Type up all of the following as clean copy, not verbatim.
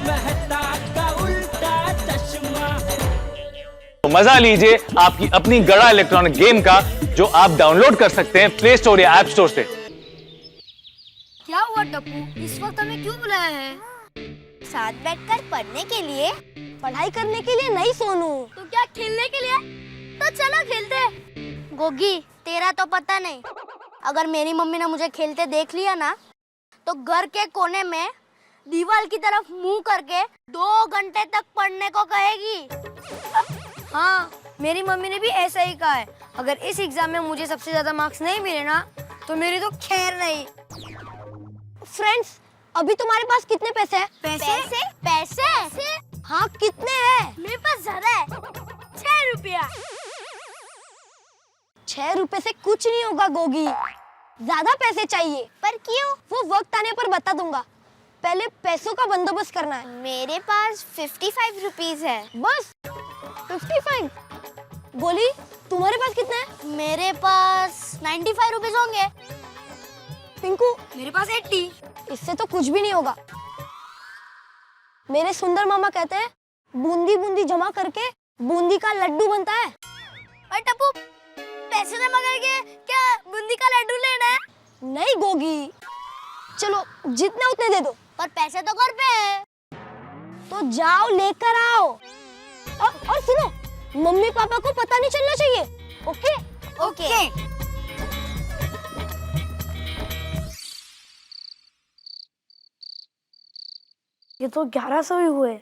मेहता का उल्टा चश्मा। तो मजा लीजिए आपकी अपनी गड़ा इलेक्ट्रॉनिक गेम का, जो आप डाउनलोड कर सकते हैं प्ले स्टोर या ऐप स्टोर से। क्या हुआ टप्पू, इस वक्त हमें क्यों बुलाया है? साथ बैठकर पढ़ने के लिए, पढ़ाई करने के लिए नहीं सोनू। तो क्या खेलने के लिए? तो चलो खेलते हैं। गोगी, तेरा तो पता नहीं, अगर मेरी मम्मी ने मुझे खेलते देख लिया ना, तो घर के कोने में दीवार की तरफ मुंह करके 2 घंटे तक पढ़ने को कहेगी। हाँ, मेरी मम्मी ने भी ऐसा ही कहा है। अगर इस एग्जाम में मुझे सबसे ज्यादा मार्क्स नहीं मिले ना, तो मेरी तो खैर नहीं। फ्रेंड्स, अभी तुम्हारे पास कितने पैसे हैं? पैसे? पैसे? हाँ, कितने हैं? मेरे पास ज्यादा है, 6 रुपया। 6 रुपए से कुछ नहीं होगा गोगी, ज्यादा पैसे चाहिए। पर क्यों? वो वक्त आने पर बता दूंगा, पहले पैसों का बंदोबस्त करना है। मेरे पास 55 रुपीस है। बस 55? बोली, तुम्हारे पास कितने हैं? मेरे पास 95 रुपीस होंगे। पिंकू, मेरे पास 80। इससे तो कुछ भी नहीं होगा। मेरे सुंदर मामा कहते हैं, बूंदी बूंदी जमा करके बूंदी का लड्डू बनता है। अरे टप्पू, पैसे जमा करके क्या बूंदी का लड्डू लेना है? नहीं गोगी, चलो जितने उतने दे दो। पर पैसे तो घर पे है। तो जाओ लेकर आओ। और सुनो, मम्मी पापा को पता नहीं चलना चाहिए। ओके? ओके। ये तो 1100 ही हुए।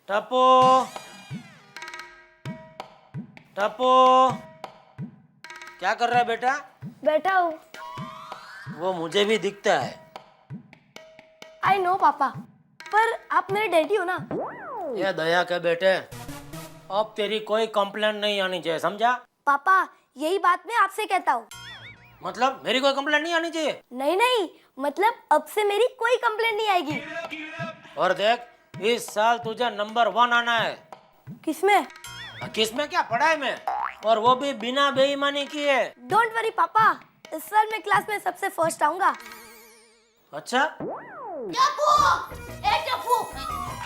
टप्पू, टप्पू, क्या कर रहा है बेटा? बैठा हूँ। वो मुझे भी दिखता है। आई नो पापा, पर आप मेरे डैडी हो ना। ये दया के बेटे, अब तेरी कोई कंप्लेंट नहीं आनी चाहिए, समझा? पापा, यही बात मैं आपसे कहता हूँ। मतलब मेरी कोई कंप्लेंट नहीं आनी चाहिए? नहीं नहीं, मतलब अब से मेरी कोई कंप्लेंट नहीं आएगी। और देख, इस साल तुझे नंबर 1 आना है। किसमें? किसमें क्या, पढ़ाई में, और वो भी बिना बेईमानी किए। डोंट वरी पापा, इस साल मैं क्लास में सबसे फर्स्ट आऊंगा। अच्छा?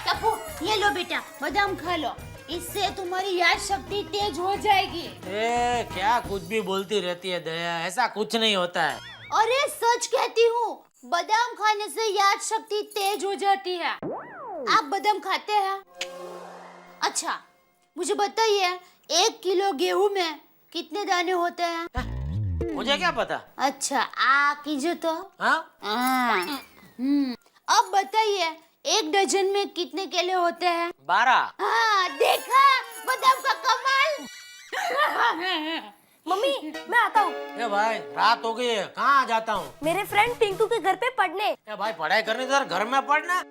टप्पू, ये लो बेटा, बादाम खा लो, इससे तुम्हारी याद शक्ति तेज हो जाएगी। ए, क्या कुछ भी बोलती रहती है दया, ऐसा कुछ नहीं होता है। अरे सच कहती हूँ, बादाम खाने से याद शक्ति तेज हो जाती है। आप बादाम खाते हैं? अच्छा, मुझे बताइए, 1 किलो गेहूं में कितने दाने होते हैं? मुझे क्या पता? अच्छा, आ कीजिए तो। हाँ? अब बताइए, 1 डजन में कितने केले होते हैं? 12। हाँ, देखा, बादाम का कमाल। मम्मी, मैं आता हूँ। ए भाई, रात हो गई है, कहाँ जाता हूँ? मेरे फ्रेंड पिंकू के घर पे पढ़ने। ए भाई, पढ़ाई करनी तो घर में पढ़ना,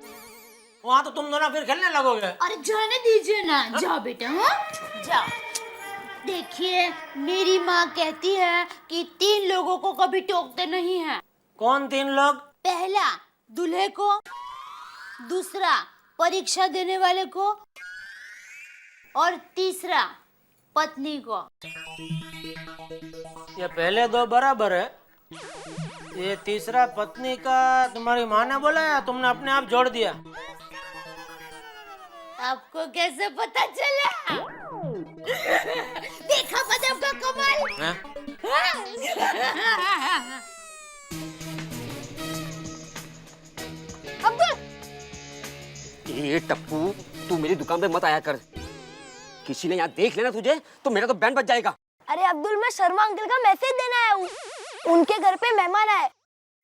वहाँ तो तुम दोनों फिर खेलने लगोगे। अरे जाने दीजिए ना, जाओ बेटा, हाँ जाओ। देखिए, मेरी माँ कहती है कि 3 लोगों को कभी टोकते नहीं है। कौन 3 लोग? पहला, दूल्हे को, दूसरा, परीक्षा देने वाले को, और तीसरा, पत्नी को। ये पहले 2 बराबर है, ये तीसरा पत्नी का तुम्हारी माँ ने बोला या तुमने अपने आप जोड़ दिया? आपको कैसे पता चला? देखा बादाम का कमाल? हैं? ये टप्पू, तू मेरी दुकान पे मत आया कर, किसी ने यहाँ देख लेना तुझे तो मेरा तो बैंड बज जाएगा। अरे अब्दुल, मैं शर्मा अंकल का मैसेज देना आया हूँ। उनके घर पे मेहमान आए,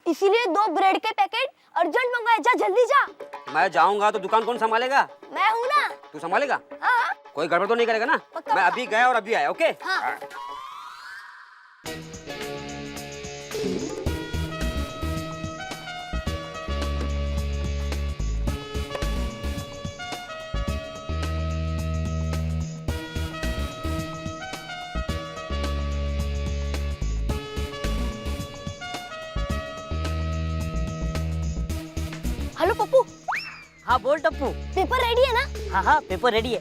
इसीलिए 2 ब्रेड के पैकेट अर्जेंट मंगवाए। जा जल्दी जा। मैं जाऊंगा तो दुकान कौन संभालेगा? मैं हूँ ना। तू संभालेगा? हाँ। कोई गड़बड़ तो नहीं करेगा ना? पक्का, मैं पक्का। अभी गया और अभी आया। ओके? हाँ। हेलो पप्पू। हाँ बोल टप्पू। पेपर रेडी है ना? हाँ हाँ पेपर रेडी है।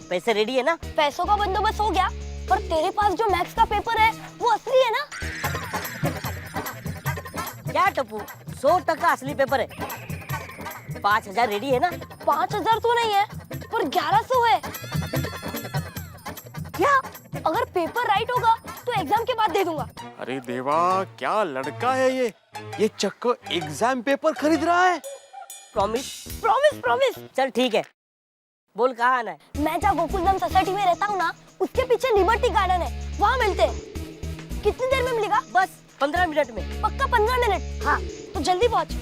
पैसे रेडी है ना? पैसों का बंदोबस्त हो गया, पर तेरे पास जो मैथ्स का पेपर है वो असली है ना? क्या टप्पू, 100% असली पेपर है। 5000 रेडी है ना? 5000 तो नहीं है, पर 1100 है। क्या? अगर पेपर राइट होगा तो एग्जाम के बाद दे दूंगा। अरे देवा, क्या लड़का है ये चक्कर एग्जाम पेपर खरीद रहा है। प्रॉमिस? Promise promise. चल ठीक है, बोल कहाँ आना है? मैं जहाँ गोकुलधाम सोसाइटी में रहता हूँ ना, उसके पीछे लिबर्टी गार्डन है, वहाँ मिलते हैं। कितनी देर में मिलेगा? बस 15 मिनट में। पक्का 15 मिनट? हाँ, तो जल्दी पहुँच।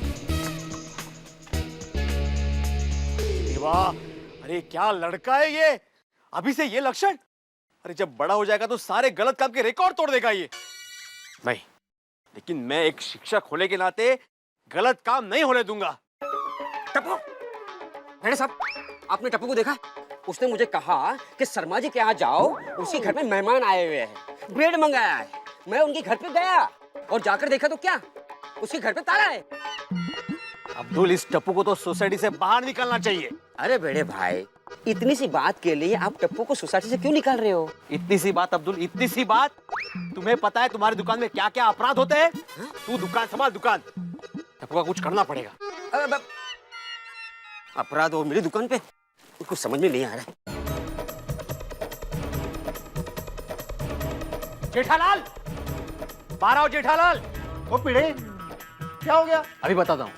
देवा, अरे क्या लड़का है ये। अभी से ये लक्षण, अरे जब बड़ा हो जाएगा तो सारे गलत काम के रिकॉर्ड तोड़ देगा ये। नहीं, लेकिन मैं एक शिक्षक होने के नाते गलत काम नहीं होने दूंगा। टप्पू, मैडम साहब, आपने टप्पू को देखा? उसने मुझे कहा कि शर्मा जी के यहाँ जाओ, उसके घर में मेहमान आए हुए हैं, ब्रेड मंगाया है। मैं उनके घर पे गया और जाकर देखा तो क्या, उसके घर पे ताला है। अब्दुल, इस टप्पू को तो सोसाइटी से बाहर निकालना चाहिए। अरे बेड़े भाई, इतनी सी बात के लिए आप टप्पू को सोसाइटी से क्यों निकाल रहे हो? इतनी सी बात अब्दुल, इतनी सी बात? तुम्हें पता है तुम्हारी दुकान में क्या क्या अपराध होते हैं? तू दुकान संभाल, दुकान। टप्पू का कुछ करना पड़ेगा। अपराध हो मेरी दुकान पे? कुछ समझ में नहीं आ रहा। जेठालाल, बाहर आओ जेठालाल। ओ पीड़े, क्या हो गया? अभी बताता हूँ।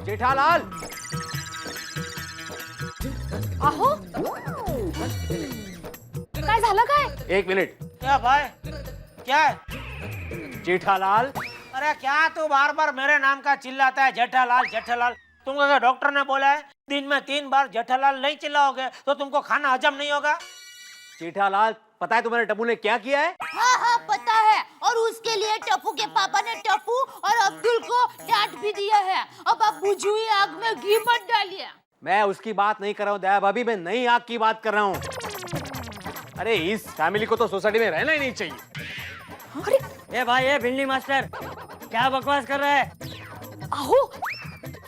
जेठालाल, अहो काय झालं काय? एक मिनट। क्या भाई, क्या है? जेठालाल, अरे क्या तू बार बार मेरे नाम का चिल्लाता है, जेठालाल जेठालाल? तुमको क्या डॉक्टर ने बोला है दिन में 3 बार जेठालाल नहीं चिल्लाओगे तो तुमको खाना हजम नहीं होगा? जेठालाल, पता है तुम्हारे टप्पू ने क्या किया है? हाँ हाँ पता है, और उसके लिए टप्पू के पापा ने टप्पू और अब्दुल को डांट भी दिया है। अब आप बुझी हुई आग में घी मत डालिए। मैं उसकी बात नहीं कर रहा हूँ दया भाभी, मैं नई आग की बात कर रहा हूँ। अरे इस फैमिली को तो सोसाइटी में रहना ही नहीं चाहिए। ए भाई, ए भिंडी मास्टर, क्या बकवास कर रहा है? अहो,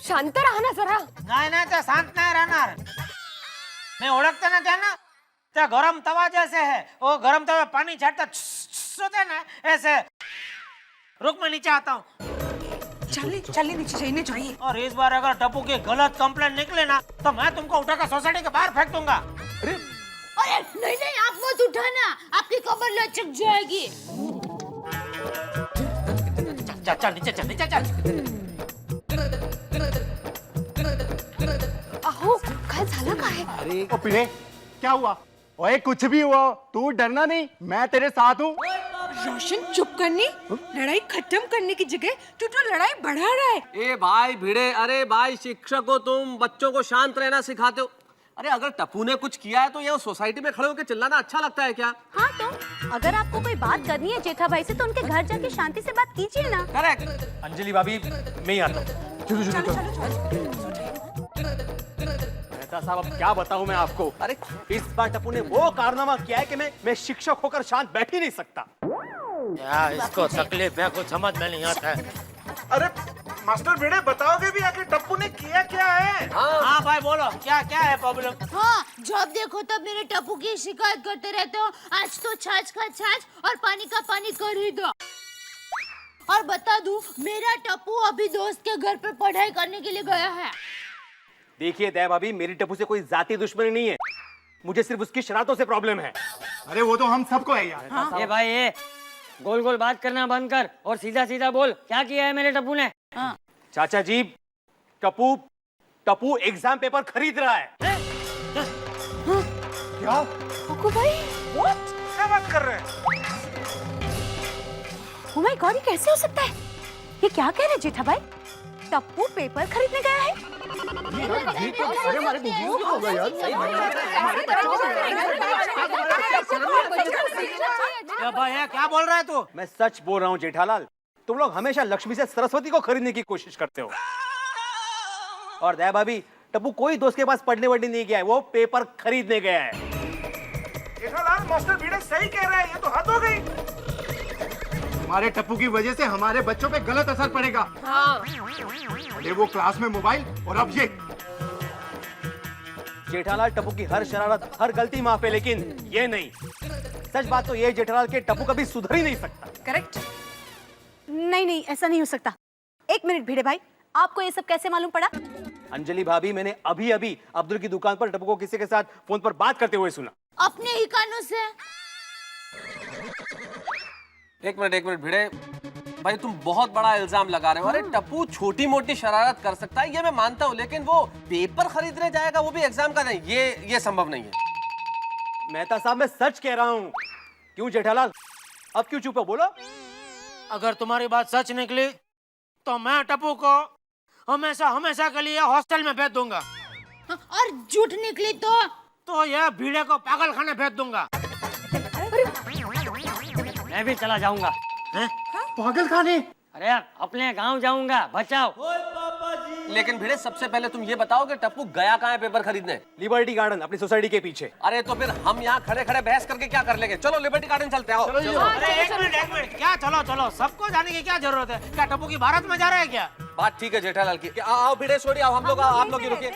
शांत रहा ना जरा। नाही नाही, ते शांत नाही राहणार। मैं ओळखते ना त्यांना, त्या गरम तवा जैसे है, वो गरम तवा पानी छाटता होते हैं ना, ऐसे। रुक, मैं नीचे आता हूँ। चलिए नीचे जाइए जाइए। और इस बार अगर टप्पू की गलत कंप्लेंट निकले ना तो मैं तुमको उठाकर सोसाइटी के बाहर फेंक दूंगा। अरे नहीं नहीं, आप मत उठाना, आपकी कमर लचक जाएगी। चल चल नीचे चल, नीचे चल। अहो, काय झालं काय? अरे ओ पीड़े, क्या हुआ? ओए कुछ भी हुआ, तू डरना नहीं, मैं तेरे साथ हूँ। रोशन चुप करनी, लड़ाई खत्म करने की जगह तू तो लड़ाई बढ़ा रहा है। ए भाई भिड़े, अरे भाई शिक्षक हो तुम, बच्चों को शांत रहना सिखाते हो। अरे अगर टप्पू ने कुछ किया है तो ये सोसाइटी में खड़े होकर चिल्लाना अच्छा लगता है क्या? हाँ तो अगर आपको कोई बात करनी है जेठा भाई से तो उनके घर जाके शांति से बात कीजिए ना। करेक्ट। अंजलि भाभी, मैं ही आता हूँ। मेहता साहब, अब क्या बताऊं मैं आपको? अरे इस बार टप्पू ने वो कारनामा किया है कि मैं शिक्षक होकर शांत बैठ ही नहीं सकता। यार इसको तकलीफ है, कुछ समझ में नहीं आता है। अरे मास्टर भिड़े, बताओगे भी आखिर टप्पू ने किया क्या है? हाँ भाई बोलो, क्या क्या है प्रॉब्लम? हाँ, जब देखो तब मेरे टप्पू की शिकायत करते रहते हो। आज तो छाछ का छाछ और पानी का पानी कर ही दो। और बता दूं, मेरा टप्पू अभी दोस्त के घर पे पढ़ाई करने के लिए गया है। देखिए दया भाभी, मेरी टप्पू से कोई जाती दुश्मनी नहीं है, मुझे सिर्फ उसकी शरारतों से प्रॉब्लम है। अरे वो तो हम सबको है यार। ए भाई, ए गोल गोल बात करना बंद कर और सीधा सीधा बोल, क्या किया है मेरे टप्पू ने? चाचा जी, टप्पू एग्जाम पेपर खरीद रहा है। क्या? भाई, क्या बात कर रहे हैं? Oh my God, ये कैसे हो सकता है? ये क्या कह रहे जेठा भाई? टप्पू पेपर खरीदने गया है? अरे हमारे बुजुर्ग को होगा यार। क्या भाई है, क्या बोल रहा है तू? मैं सच बोल रहा हूँ जेठालाल, तुम लोग हमेशा लक्ष्मी से सरस्वती को खरीदने की कोशिश करते हो। और दया भाभी, टप्पू कोई दोस्त के पास पढ़ने वढ़ने नहीं गया है, वो पेपर खरीदने गया है। जेठालाल, मास्टर भिड़े सही कह रहा है, ये तो हद हो गई। हमारे टप्पू की वजह से हमारे बच्चों पे गलत असर पड़ेगा। पहले वो क्लास में मोबाइल और अब ये। जेठालाल, टप्पू की हर शरारत, हर गलती माफ है, लेकिन ये नहीं। सच बात तो ये है जेठालाल के टप्पू कभी सुधर ही नहीं सकता। करेक्ट। नहीं नहीं, ऐसा नहीं हो सकता। एक मिनट भिड़े भाई, आपको ये सब कैसे मालूम पड़ा? अंजलि भाभी, मैंने अभी अभी अब्दुल की दुकान पर टप्पू को किसी के साथ फोन पर बात करते हुए सुना। अपने ही कानों से। एक मिनट भिड़े भाई, तुम बहुत बड़ा इल्जाम लगा रहे हो। अरे टप्पू छोटी मोटी शरारत कर सकता है, ये मैं मानता हूँ, लेकिन वो पेपर खरीदने जाएगा, वो भी एग्जाम का नहीं, ये संभव नहीं है। मेहता साहब, मैं सच कह रहा हूँ। क्यों जेठालाल, अब क्यों चुप हो, बोलो। अगर तुम्हारी बात सच निकली तो मैं टप्पू को हमेशा हमेशा के लिए हॉस्टल में भेज दूंगा। और झूठ निकली तो यह भीड़े को पागल खाने भेज दूंगा। मैं भी चला जाऊंगा। पागल खाने? अरे यार, अपने गांव जाऊंगा, बचाओ। लेकिन भिड़े, सबसे पहले तुम ये बताओ कि टप्पू गया कहाँ है पेपर खरीदने? लिबर्टी गार्डन, अपनी सोसाइटी के पीछे। अरे तो फिर हम यहाँ खड़े खड़े बहस करके क्या कर लेंगे? चलो लिबर्टी गार्डन चलते हैं। अरे एक मिनट, क्या चलो, सबको जाने की क्या जरूरत है? क्या टप्पू की भारत में जा रहा है क्या? बात ठीक है जेठालाल की। आओ भिड़े, सॉरी, आओ, आप लोग रुकिए,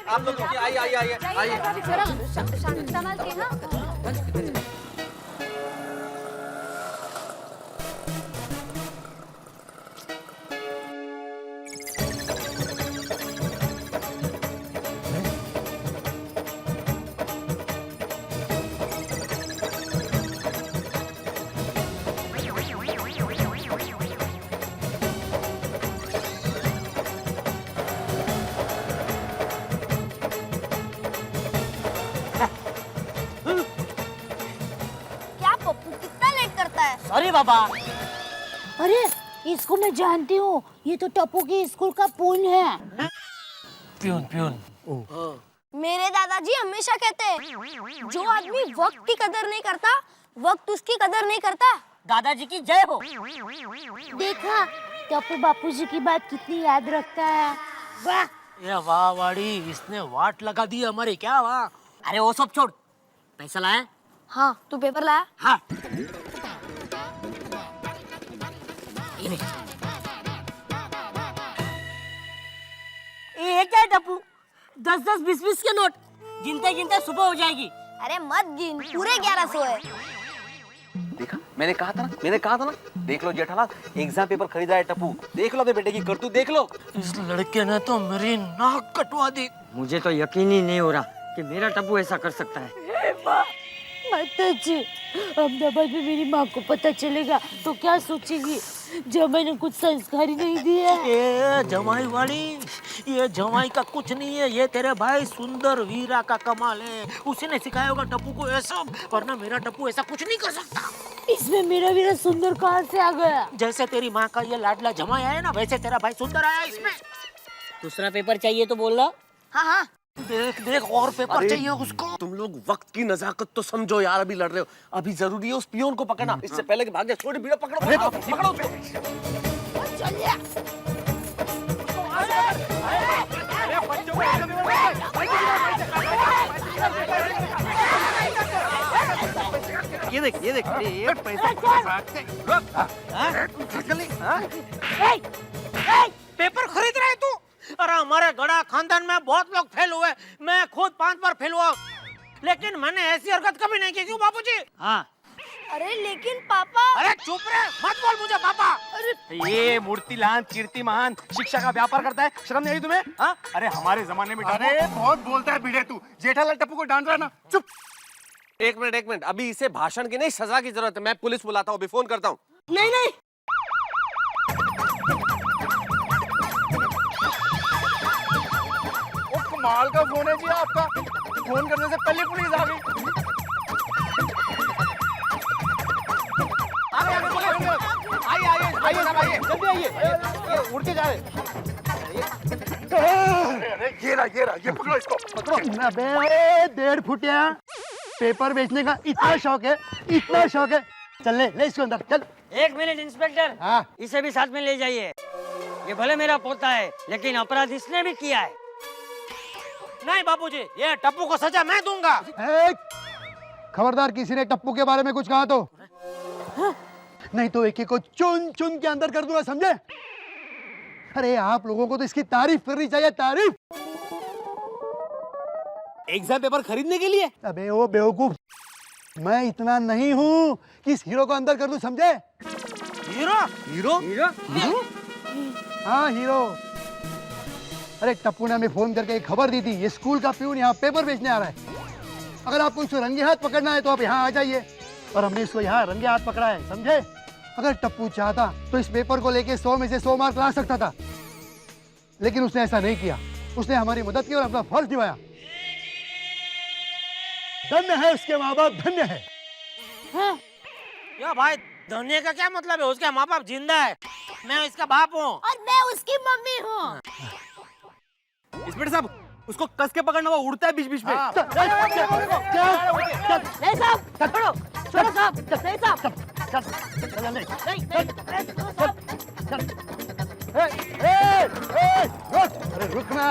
आइए। क्या पप्पू कितना लेट करता है? सॉरी बाबा। अरे इसको मैं जानती हूँ, ये तो टप्पू की स्कूल का पून है। प्यून। मेरे दादाजी हमेशा कहते हैं, जो आदमी वक्त की कदर नहीं करता, वक्त उसकी कदर नहीं करता। दादाजी की जय हो। देखा, टप्पू बापूजी की बात कितनी याद रखता है। वाह, ये वाह वाड़ी, इसने वाट लगा दी हमारी। क्या वाह। अरे वो सब छोड़, पैसा लाया? हाँ, तू पेपर लाया? हाँ। ये क्या है टप्पू? 10-10, 20-20 के नोट गिनते गिनते सुबह हो जाएगी। अरे मत गिन, पूरे 1100 है। देखा, मैंने कहा था ना। देख लो जेठालाल, एग्जाम पेपर खरीदा है टप्पू। देख लो अपने बेटे की करतूत, देख लो। इस लड़के ने तो मेरी नाक कटवा दी। मुझे तो यकीन ही नहीं हो रहा कि मेरा टप्पू ऐसा कर सकता है। माताजी, अहमदाबाद में मेरी माँ को पता चलेगा तो क्या सोचेगी, जब मैंने कुछ संस्कार ही नहीं दिया। ये जमाई वाली, ये जमाई का कुछ नहीं है, ये तेरे भाई सुंदर वीरा का कमाल है। उसी ने सिखाया होगा टप्पू को ऐसा, वरना मेरा टप्पू ऐसा कुछ नहीं कर सकता। इसमें मेरा वीरा सुंदर कहाँ से आ गया? जैसे तेरी माँ का ये लाडला जमाई आया ना, वैसे तेरा भाई सुंदर आया इसमें। दूसरा पेपर चाहिए तो बोल रहा। हाँ। देख और पेपर चाहिए उसको। तुम लोग वक्त की नजाकत तो समझो यार, अभी लड़ रहे हो, अभी जरूरी है उस पियोन को पकड़ना, इससे पहले कि भाग जाए। छोड़ भिड़ो, पकड़ो ये देख, ये पैसा पेपर खरीद रहा है तू? अरे हमारे गड़ा खानदान में बहुत लोग फेल हुए, मैं खुद 5 बार फेल हुआ, लेकिन मैंने ऐसी हरकत कभी नहीं की। क्यों बाबूजी? हाँ। अरे लेकिन पापा। अरे चुप रहे, मत बोल मुझे पापा। ये मूर्तिलान कीर्तिमान शिक्षा का व्यापार करता है, शर्म नहीं आई तुम्हें? हाँ? अरे हमारे जमाने में अरे बहुत बोलता है भिड़े तू। जेठालाल टप्पू को डांट रहा ना, चुप। एक मिनट, अभी इसे भाषण की नहीं, सजा की जरूरत है। मैं पुलिस बुलाता हूँ, अभी फोन करता हूँ। नहीं। कमाल का फोन है जी आपका, फोन करने से पहले पुलिस आ गई। आइए, जल्दी आइए, ये उड़ के जा रहे। अरे ये रहा, ये पकड़ो इसको, पकड़ो। अबे 1.5 फुटिया, पेपर बेचने का इतना शौक है। चल ले इसको अंदर, चल। 1 मिनट इंस्पेक्टर। हाँ। इसे भी साथ में ले जाइए। ये भले मेरा पोता है, लेकिन अपराध इसने भी किया है। नहीं बाबूजी, ये टप्पू को सजा मैं दूंगा। खबरदार, किसी ने टप्पू के बारे में कुछ कहा तो नहीं तो एक को चुन चुन के अंदर कर दूंगा, समझे? अरे आप लोगों को तो इसकी तारीफ करनी चाहिए, तारीफ। एग्जाम पेपर खरीदने के लिए? अबे वो बेवकूफ, मैं इतना नहीं हूँ कि इस हीरो को अंदर कर दूं, समझे? हीरो? हाँ, हीरो। अरे टप्पू ने हमें फोन करके एक खबर दी थी, ये स्कूल का प्यून यहाँ पेपर बेचने आ रहा है। अगर आपको इसको रंगे हाथ पकड़ना है तो आप यहाँ आ जाइए। और हमने इसको यहाँ रंगे हाथ पकड़ा है, समझे? अगर टप्पू चाहता तो इस पेपर को लेके 100 में से 100 मार्क ला सकता था, लेकिन उसने ऐसा नहीं किया। उसने हमारी मदद की और अपना फर्ज निभाया। धन्य है उसके माँ बाप, धन्य है। यो भाई, धन्य का क्या मतलब है? उसका माँ बाप जिंदा है, मैं इसका बाप हूँ और मैं उसकी मम्मी हूँ। इंस्पेक्टर साहब, उसको कस के पकड़ना, वो उड़ता है बीच बीच में। नहीं साहब, छोड़ो छोड़ो साहब, नहीं साहब। अरे रुकना।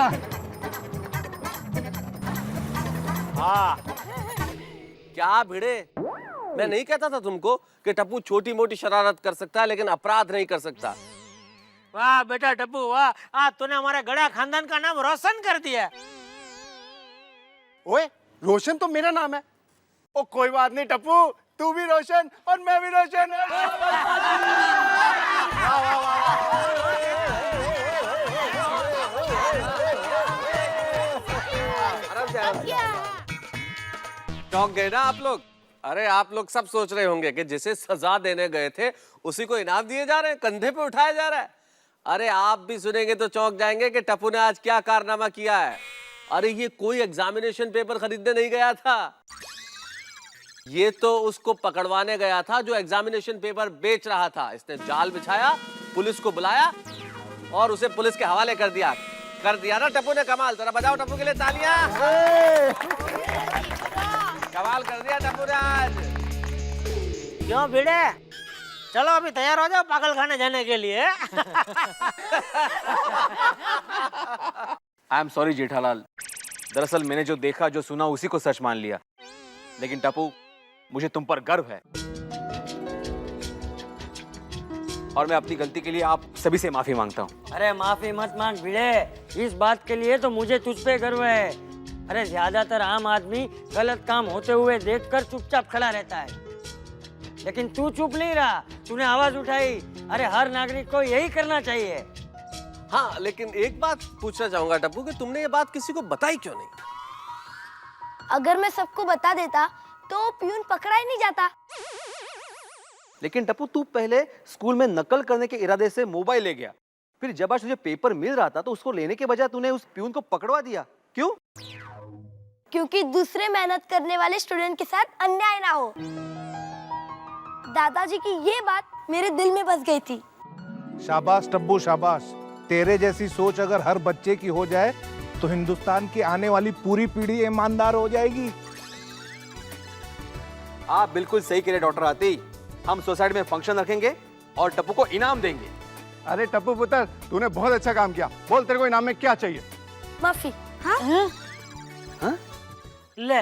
हाँ क्या भिड़े, मैं नहीं कहता था तुमको कि टप्पू छोटी मोटी शरारत कर सकता है लेकिन अपराध नहीं कर सकता। वाह बेटा टप्पू वाह, आज तूने हमारे गड़ा खानदान का नाम रोशन कर दिया। ओए, रोशन तो मेरा नाम है। ओ कोई बात नहीं टप्पू, तू भी रोशन और मैं भी रोशन। चौंक गए ना आप लोग? अरे आप लोग सब सोच रहे होंगे कि जिसे सजा देने गए थे उसी को इनाम दिए जा रहे हैं, कंधे पे उठाया जा रहा है। अरे आप भी सुनेंगे तो चौंक जाएंगे कि टप्पू ने आज क्या कारनामा किया है। अरे ये कोई एग्जामिनेशन पेपर खरीदने नहीं गया था, ये तो उसको पकड़वाने गया था जो एग्जामिनेशन पेपर बेच रहा था। इसने जाल बिछाया, पुलिस को बुलाया और उसे पुलिस के हवाले कर दिया ना टप्पू ने। कमाल, जरा बजाओ टप्पू के लिए तालियां। कमाल कर दिया टप्पू ने आज। क्यों भिड़े, चलो अभी तैयार हो जाओ पागल खाने जाने के लिए। आई एम सॉरी जेठालाल, दरअसल मैंने जो देखा जो सुना उसी को सच मान लिया। लेकिन टप्पू, मुझे तुम पर गर्व है और मैं अपनी गलती के लिए आप सभी से माफी मांगता हूँ। अरे माफी मत मांग भिड़े, इस बात के लिए तो मुझे तुझ पे गर्व है। अरे ज्यादातर आम आदमी गलत काम होते हुए देखकर चुपचाप खड़ा रहता है, लेकिन तू चुप नहीं रहा, तूने आवाज उठाई। अरे हर नागरिक को यही करना चाहिए। हाँ लेकिन एक बात पूछना चाहूंगा टप्पू कि तुमने ये बात किसी को बताई क्यों नहीं? अगर मैं सबको बता देता तो प्यून पकड़ा ही नहीं जाता। लेकिन टप्पू, तू पहले स्कूल में नकल करने के इरादे से मोबाइल ले गया, फिर जब आज तुझे पेपर मिल रहा था तो उसको लेने के बजाय तूने उस प्यून को पकड़वा दिया। क्यों? क्योंकि दूसरे मेहनत करने वाले स्टूडेंट के साथ अन्याय ना हो। दादाजी की ये बात मेरे दिल में बस गई थी। शाबाश टप्पू शाबाश, तेरे जैसी सोच अगर हर बच्चे की हो जाए तो हिंदुस्तान की आने वाली पूरी पीढ़ी ईमानदार हो जाएगी। आप बिल्कुल सही कह रहे डॉक्टर आती। हम सोसाइटी में फंक्शन रखेंगे और टप्पू को इनाम देंगे। अरे टप्पू पुत्र, तूने बहुत अच्छा काम किया। बोल, तेरे को इनाम में क्या चाहिए? माफी। ले,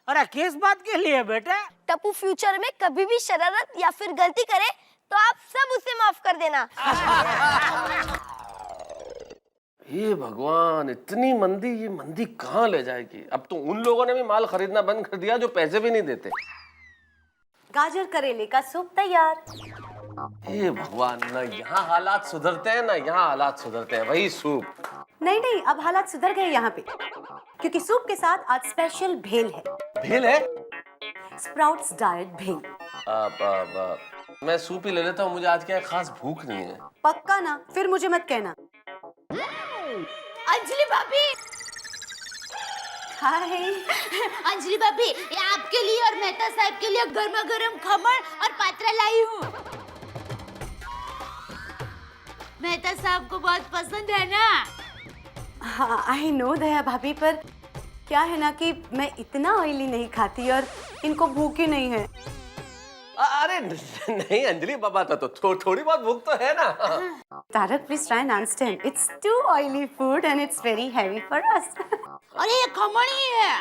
अरे किस बात के लिए बेटा? टप्पू फ्यूचर में कभी भी शरारत या फिर गलती करे तो आप सब उसे माफ कर देना। ये भगवान, इतनी मंदी, ये मंदी कहाँ ले जाएगी? अब तो उन लोगों ने भी माल खरीदना बंद कर दिया जो पैसे भी नहीं देते। गाजर करेले का सूप तैयार। ये भगवान, ना यहाँ हालात सुधरते हैं ना यहाँ हालात सुधरते हैं, वही सूप। नहीं नहीं, अब हालात सुधर गए यहाँ पे, क्योंकि सूप के साथ आज स्पेशल भेल है। भेल है? स्प्राउट्स डाइट भेल। मैं सूप ही ले लेता हूँ, मुझे आज क्या खास भूख नहीं है। पक्का ना? फिर मुझे मत कहना। अंजलि भाभी। हाय अंजलि भाभी, ये आपके लिए और मेहता साहब के लिए गर्मा गर्म खमण और पात्रा लाई हूँ। मेहता साहब को बहुत पसंद है ना? हाँ आई नो दया भाभी, पर क्या है ना कि मैं इतना ऑयली नहीं खाती और इनको भूख ही नहीं है। अरे नहीं अंजलि, बाबा तो थोड़ी बहुत भूख तो है ना। Tarak please try and understand, it's too oily food and it's very heavy for us. अरे ये खमण ही है।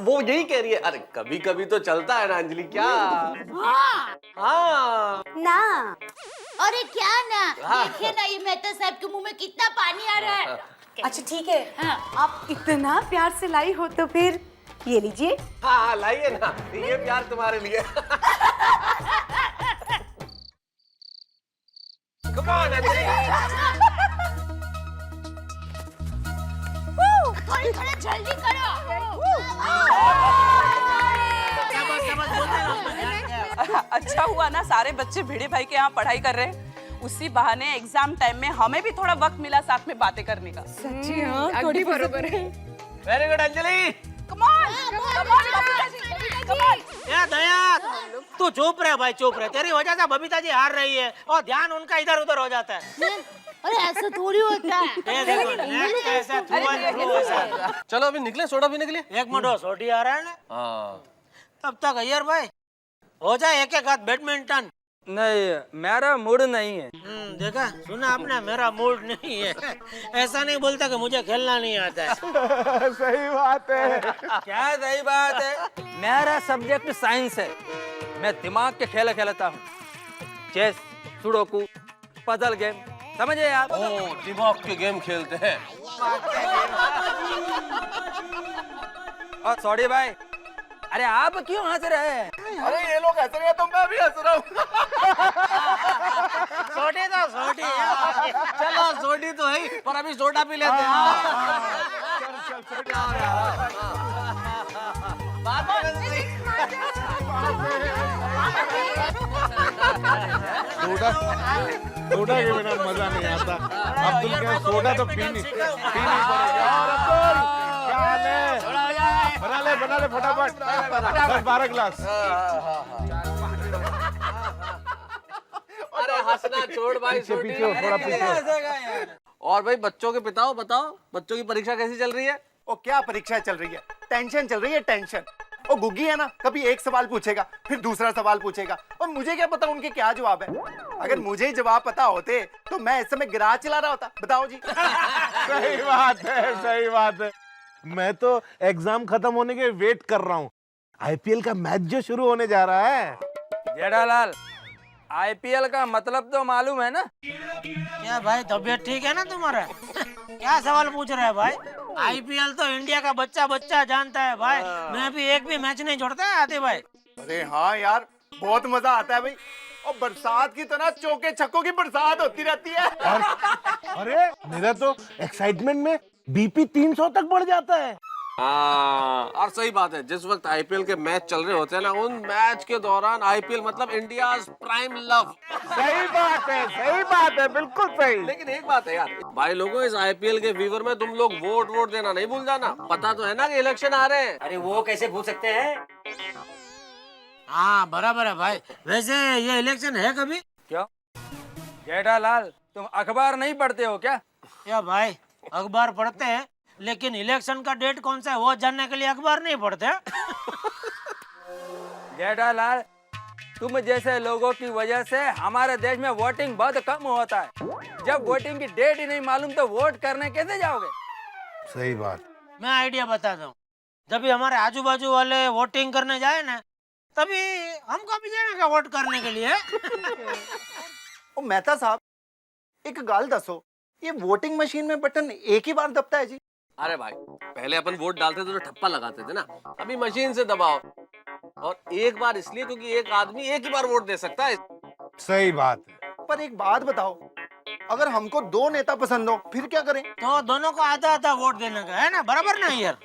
वो यही कह रही है। अरे कभी कभी तो चलता है ना अंजलि, क्या? हाँ ना। अरे क्या ना, देखिए ना ये मेहता साहब के मुंह में कितना पानी आ रहा है। अच्छा ठीक है, आप इतना प्यार से लाई हो तो फिर ये लीजिए। हाँ लाइए ना, ये प्यार तुम्हारे लिए। Come on, जल्दी करो। अच्छा हुआ ना सारे बच्चे भिड़े भाई के यहाँ पढ़ाई कर रहे हैं, उसी बहाने एग्जाम टाइम में हमें भी थोड़ा वक्त मिला साथ में बातें करने का। सच्ची हाँ, थोड़ी बरोबर है। Very good Anjali. Come on come on. या दया, तू चुप रहे भाई, चुप रहे। तेरी वजह से बबीता जी हार रही है और ध्यान उनका इधर उधर हो जाता है। अरे ऐसा थोड़ी होता है। ये देखो, next ऐसा through and through ऐसा। चलो अभी निकले, सोडा पीने के लिए। एक मिनट हो, सोटी आ रहा है ना, हाँ। तब तक अय्यर भाई हो जाए एक एक हाथ बैडमिंटन। नहीं मेरा मूड नहीं है। देखा, सुना आपने, मेरा मूड नहीं है। ऐसा नहीं बोलता कि मुझे खेलना नहीं आता है। सही बात है। क्या सही बात है? मेरा सब्जेक्ट साइंस है, मैं दिमाग के खेल खेलता हूँ। चेस, सुडोकू, पजल गेम, समझे आप? ओ, दिमाग के गेम खेलते हैं। और सॉरी भाई, अरे आप क्यों हंस रहे हैं? अरे ये लोग हंस रहे हैं तो मैं भी हंस रहा हूँ। सोटी तो सोटी है। चलो सोडी तो है, पर अभी सोडा पी लेते हैं। सोडा के बिना मजा नहीं आता। अब्दुल क्या सोडा तो पी नहीं पड़ेगा। और अब्दुल क्या हाल है? बना ले फटाफट। 12 गिलास। अरे हंसना छोड़ भाई, पीछे हो, थोड़ा पीछे हो। और भाई बच्चों के पिताओं बताओ, बच्चों की परीक्षा कैसी चल रही है? ओ क्या परीक्षा चल रही है? टेंशन चल रही है, टेंशन। ओ गुग्गी है ना, कभी एक सवाल पूछेगा, फिर दूसरा सवाल पूछेगा, और मुझे क्या पता उनके क्या जवाब है। अगर मुझे ही जवाब पता होते तो मैं इस समय गिराज चला रहा होता। बताओ जी। सही बात है, सही बात है। मैं तो एग्जाम खत्म होने के वेट कर रहा हूँ। आईपीएल का मैच जो शुरू होने जा रहा है। जेठालाल, आईपीएल का मतलब तो मालूम है ना? क्या भाई, तबीयत ठीक है ना तुम्हारा? क्या सवाल पूछ रहे हैं भाई? आईपीएल तो इंडिया का बच्चा बच्चा जानता है भाई। मैं भी एक भी मैच नहीं छोड़ता है आते भाई। अरे हाँ यार, बहुत मजा आता है भाई। और बरसात की तरह चौके छक्कों की बरसात होती रहती है। अरे मेरा तो एक्साइटमेंट में बीपी 300 तक बढ़ जाता है। हाँ, और सही बात है, जिस वक्त आईपीएल के मैच चल रहे होते हैं ना, उन मैच के दौरान आईपीएल मतलब इंडिया प्राइम लव। सही बात है, बिल्कुल सही। लेकिन एक बात है यार भाई लोगों, इस आईपीएल के फीवर में तुम लोग वोट देना नहीं भूल जाना। पता तो है ना कि इलेक्शन आ रहे हैं। अरे वो कैसे भूल सकते हैं? हाँ बराबर है भाई। वैसे ये इलेक्शन है कभी? क्यों जेठालाल, तुम अखबार नहीं पढ़ते हो क्या? या भाई, अखबार पढ़ते हैं, लेकिन इलेक्शन का डेट कौन सा है वो जानने के लिए अखबार नहीं पढ़ते। जेठालाल, तुम जैसे लोगों की वजह से हमारे देश में वोटिंग बहुत कम होता है। जब वोटिंग की डेट ही नहीं मालूम तो वोट करने कैसे जाओगे? सही बात। मैं आइडिया बताता हूँ। जब भी हमारे आजू बाजू वाले वोटिंग करने जाए ना, तभी हमको भी जाना वोट करने के लिए। ओ मेहता साहब, एक गाल दसो, ये वोटिंग मशीन में बटन एक ही बार दबता है जी? अरे भाई, पहले अपन वोट डालते थे तो ठप्पा लगाते थे ना, अभी मशीन से दबाओ। और एक बार इसलिए क्योंकि एक आदमी एक ही बार वोट दे सकता है। सही बात है। पर एक बात बताओ, अगर हमको 2 नेता पसंद हो फिर क्या करें? तो दोनों को आधा आधा वोट देने का है ना, बराबर ना यार?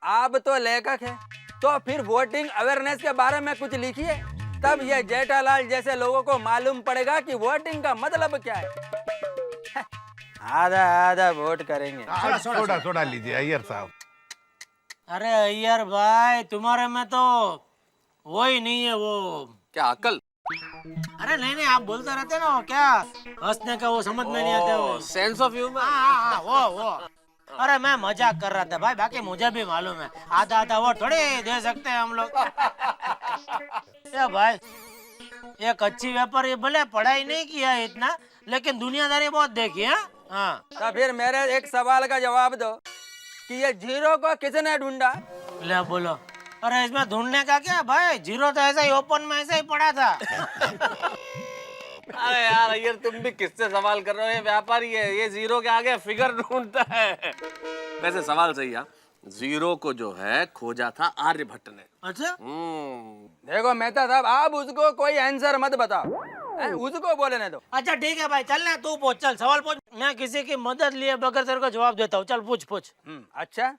आप तो लेखक हैं, तो फिर वोटिंग अवेयरनेस के बारे में कुछ लिखिए, तब ये जेठालाल जैसे लोगों को मालूम पड़ेगा कि वोटिंग का मतलब क्या है। आधा आधा वोट करेंगे। सोडा लीजिए अय्यर साहब। अरे अय्यर भाई, तुम्हारे में तो वो ही नहीं है, वो क्या अकल? अरे नहीं, आप बोलते रहते ना, वो क्या हंसने का वो समझ में नहीं आता वो सेंस ऑफ ह्यूमर। हाँ, वो। अरे मैं मजाक कर रहा था भाई, बाकी मुझे भी मालूम है आधा आधा वो थोड़ी दे सकते हैं हम लोग। भाई, एक अच्छी व्यापारी भले पढ़ाई नहीं किया है इतना, लेकिन दुनियादारी बहुत देखी है। हाँ, तो फिर मेरे एक सवाल का जवाब दो कि ये जीरो को किसने ढूंढा? ले बोलो। अरे इसमें ढूंढने का क्या भाई, जीरो तो ऐसा ही ओपन में ऐसा ही पड़ा था। अरे यार अय्यर, तुम भी किससे सवाल कर रहे हो? ये व्यापारी है, ये जीरो के आगे फिगर ढूंढता है। वैसे सवाल सही है, जीरो को जो है खोजा था आर्यभट्ट ने। अच्छा देखो मेहता साहब, आप उसको कोई आंसर मत बताओ, उसको बोलने दो। अच्छा ठीक है भाई, चल ना तू पूछ, चल सवाल पूछ। मैं किसी की मदद लिए बगैर तेरे को जवाब देता हूँ। चल पूछ पूछ। अच्छा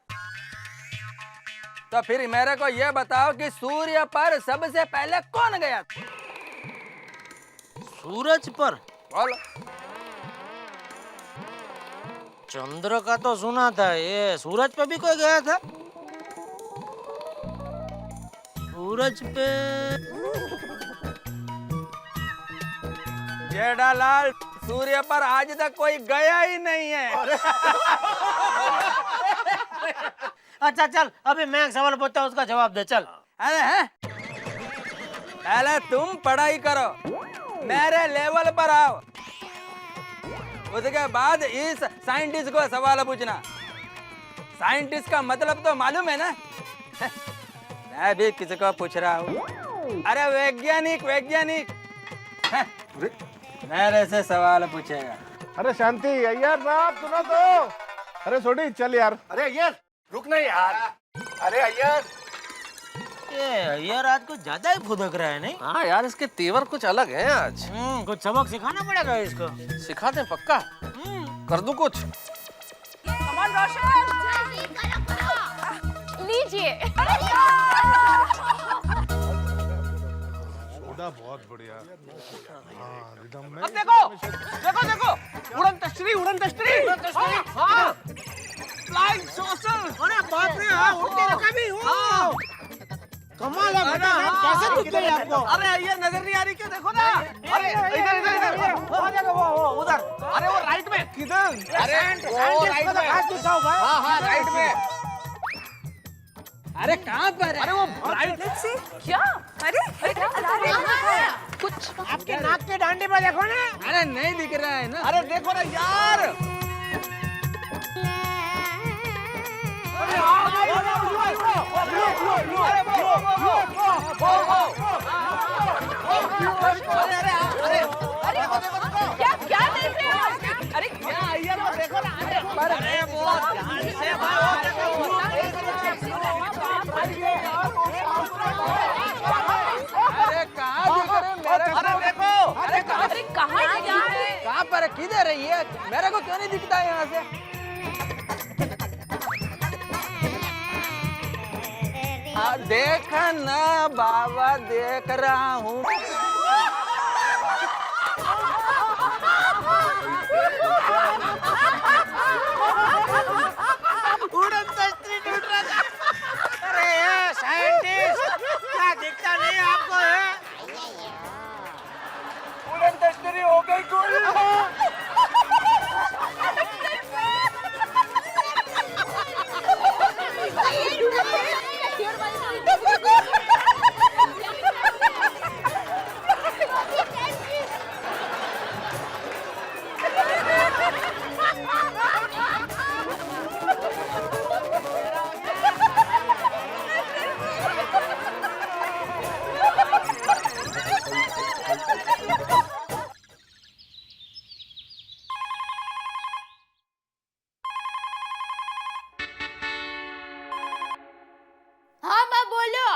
तो फिर मेरे को ये बताओ कि सूर्य पर सबसे पहले कौन गया? सूरज पर? बोलो। चंद्र का तो सुना था, ये सूरज पे भी कोई गया था? सूरज पे जेठालाल, सूर्य पर आज तक कोई गया ही नहीं है। अच्छा चल, अभी मैं एक सवाल पूछता हूँ, उसका जवाब दे। चल। अरे हैं? पहले तुम पढ़ाई करो, मेरे लेवल पर आओ, उसके बाद इस साइंटिस्ट को सवाल पूछना। साइंटिस्ट का मतलब तो मालूम है ना? मैं भी किसी को पूछ रहा हूँ। अरे वैज्ञानिक, वैज्ञानिक मेरे से सवाल पूछेगा। अरे शांति यार साहब, सुनो तो। अरे सोडी चल यार। अरे यार रुकना यार। अरे यार ये आज कुछ ज्यादा ही फुदक रहा है नहीं? हाँ यार, इसके तेवर कुछ अलग है आज। कुछ सबक सिखाना पड़ेगा इसको। सिखा दे पक्का। कर दूं कुछ? कमान रोशन, लीजिए। बहुत बढ़िया। हाँ, रिदम में। अब देखो देखो देखो, उड़न तश्तरी, उड़न तश्तरी। हाँ, फ्लाइंग सॉसर। अरे बाप रे, हाँ उड़ते रखा भी हूँ। कमाल है बेटा, कैसे दिख गई आपको? अरे ये नजर नहीं आ रही क्या? देखो ना। अरे इधर इधर इधर, वो उधर। अरे वो राइट में। किधर? अरे वो राइट में। हाँ हाँ राइट में। अरे कहाँ पर है? अरे वो राइट से क्या? अरे कुछ आपके नाक के डांडे पर देखो ना। अरे नहीं दिख रहा है ना। अरे देखो ना यार। क्या क्या देख रहे हो? अरे देखो ना। अरे वो ध्यान से अरे कहाँ दिख रहे हैं मेरे? अरे देखो। अरे कहाँ है? कहाँ पर है? किधर है ये? मेरे को क्यों नहीं दिखता है यहाँ से? देखा ना बाबा, देख रहा हूँ। उड़न तश्तरी टूट रहा था। अरे ये साइंटिस्ट, क्या दिखता नहीं आपको है? उड़न तश्तरी हो गई गुल। हाँ माँ बोलो।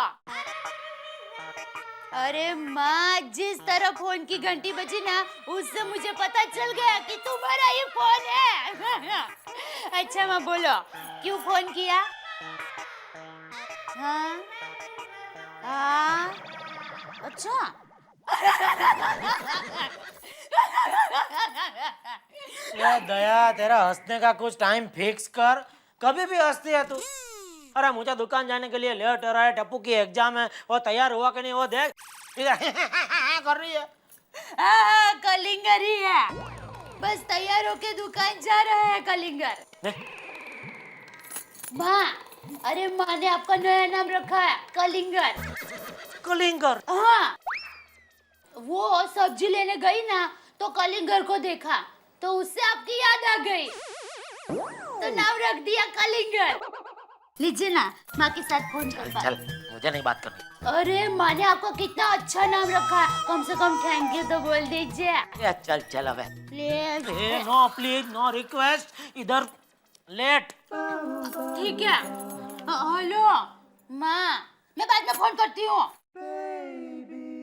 अरे माँ, जिस तरह फोन की घंटी बजी ना, उससे मुझे पता चल गया कि तुम्हारा ये फोन है। अच्छा माँ बोलो, क्यों फोन किया? हाँ हाँ अच्छा। ये दया, तेरा हंसने का कुछ टाइम फिक्स कर। कभी भी हंसती है तू। अरे मुझे दुकान जाने के लिए लेट हो रहा है, टप्पू की एग्जाम है, वो तैयार हुआ कि नहीं वो देख। कर रही है। कलिंगर ही है, बस तैयार होके दुकान जा रहा है कलिंगर। माँ, अरे माँ ने आपका नया नाम रखा है कलिंगर। कलिंगर? हाँ, वो सब्जी लेने गई ना तो कलिंगर को देखा तो उससे आपकी याद आ गई तो नाम रख दिया कलिंगर। लीजिए ना, माँ के साथ फोन कर। चल, मुझे नहीं बात करनी। अरे माँ ने आपको कितना अच्छा नाम रखा है, कम से कम थैंक यू तो बोल दीजिए। चल चल अब please. No please, no request, इधर लेट। ठीक है। हेलो माँ, मैं बाद में फोन करती हूँ।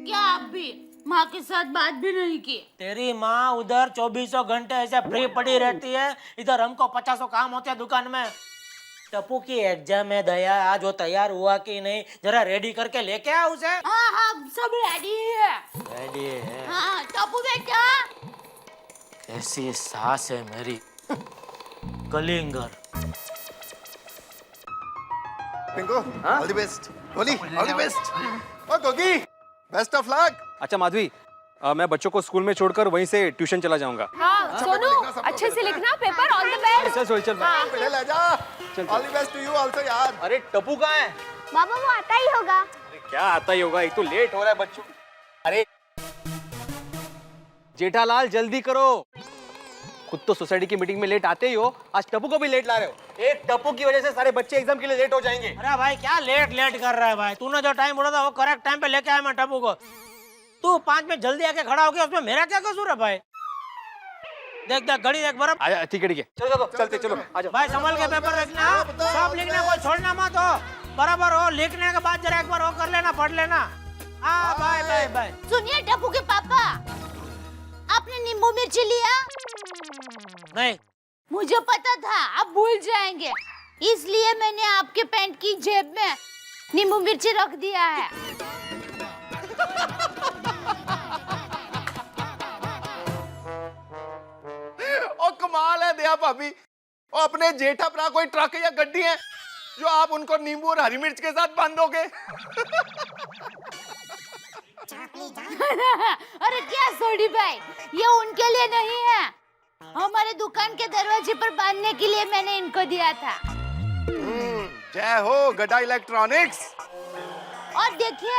क्या आप भी माँ के साथ बात भी नहीं की? तेरी माँ उधर 24 घंटे ऐसे फ्री पड़ी रहती है, इधर हमको 50 काम होते हैं दुकान में। टप्पू की एग्जाम है दया, आज वो तैयार हुआ कि नहीं, जरा रेडी करके लेके आ उसे। हाँ हाँ सब रेडी है। रेडी है? हाँ टप्पू बेटा। ऐसी सास है मेरी, कलिंगर। Pinku, all the best. Goli, all the best. ओ गोगी, बेस्ट ऑफ लक। अच्छा माधवी, मैं बच्चों को स्कूल में छोड़कर वहीं से ट्यूशन चला जाऊंगा। हाँ सोनू, अच्छे से लिखना पेपर। All the best. चल चल बेटे ले जा। All the best to you also यार। अरे टप्पू कहाँ है? बाबा वो आता ही होगा। अरे क्या आता ही होगा, एक तो लेट हो रहा है बच्चों। अरे जेठालाल जल्दी करो, खुद तो सोसाइटी की मीटिंग में लेट आते ही हो, आज टप्पू को भी लेट ला रहे हो। एक टप्पू की वजह से सारे बच्चे एग्जाम के लिए लेट हो जाएंगे। अरे भाई क्या लेट कर रहा है भाई, तूने जो टाइम बोला था वो करेक्ट टाइम पे लेके आया मैं टप्पू को। तू 5 मिनट जल्दी आके खड़ा हो गया, उसमें मेरा क्या कसूर है भाई? देख देख घड़ी देख बराबर। ठीक है चलो चलते चलो आजा। भाई संभल के पेपर लिखना, सब लिखना, कोई छोड़ना मत हो, बराबर हो। लिखने के बाद जरा एक बार वो कर लेना, पढ़ लेना। हाँ बाय बाय बाय। सुनिए टप्पू के पापा, आपने नींबू मिर्ची लिया? नहीं, मुझे पता था आप भूल जाएंगे, इसलिए मैंने आपके पैंट की जेब में नींबू मिर्ची रख दिया है। ओ कमाल है दया भाभी, ओ अपने जेठा भरा कोई ट्रक या गड्डी है जो आप उनको नींबू और हरी मिर्च के साथ बांध दोगे? अरे क्या सोडी भाई, ये उनके लिए नहीं है, हमारे दुकान के दरवाजे पर बांधने के लिए मैंने इनको दिया था। जय हो गड्डा इलेक्ट्रॉनिक्स। और देखिए,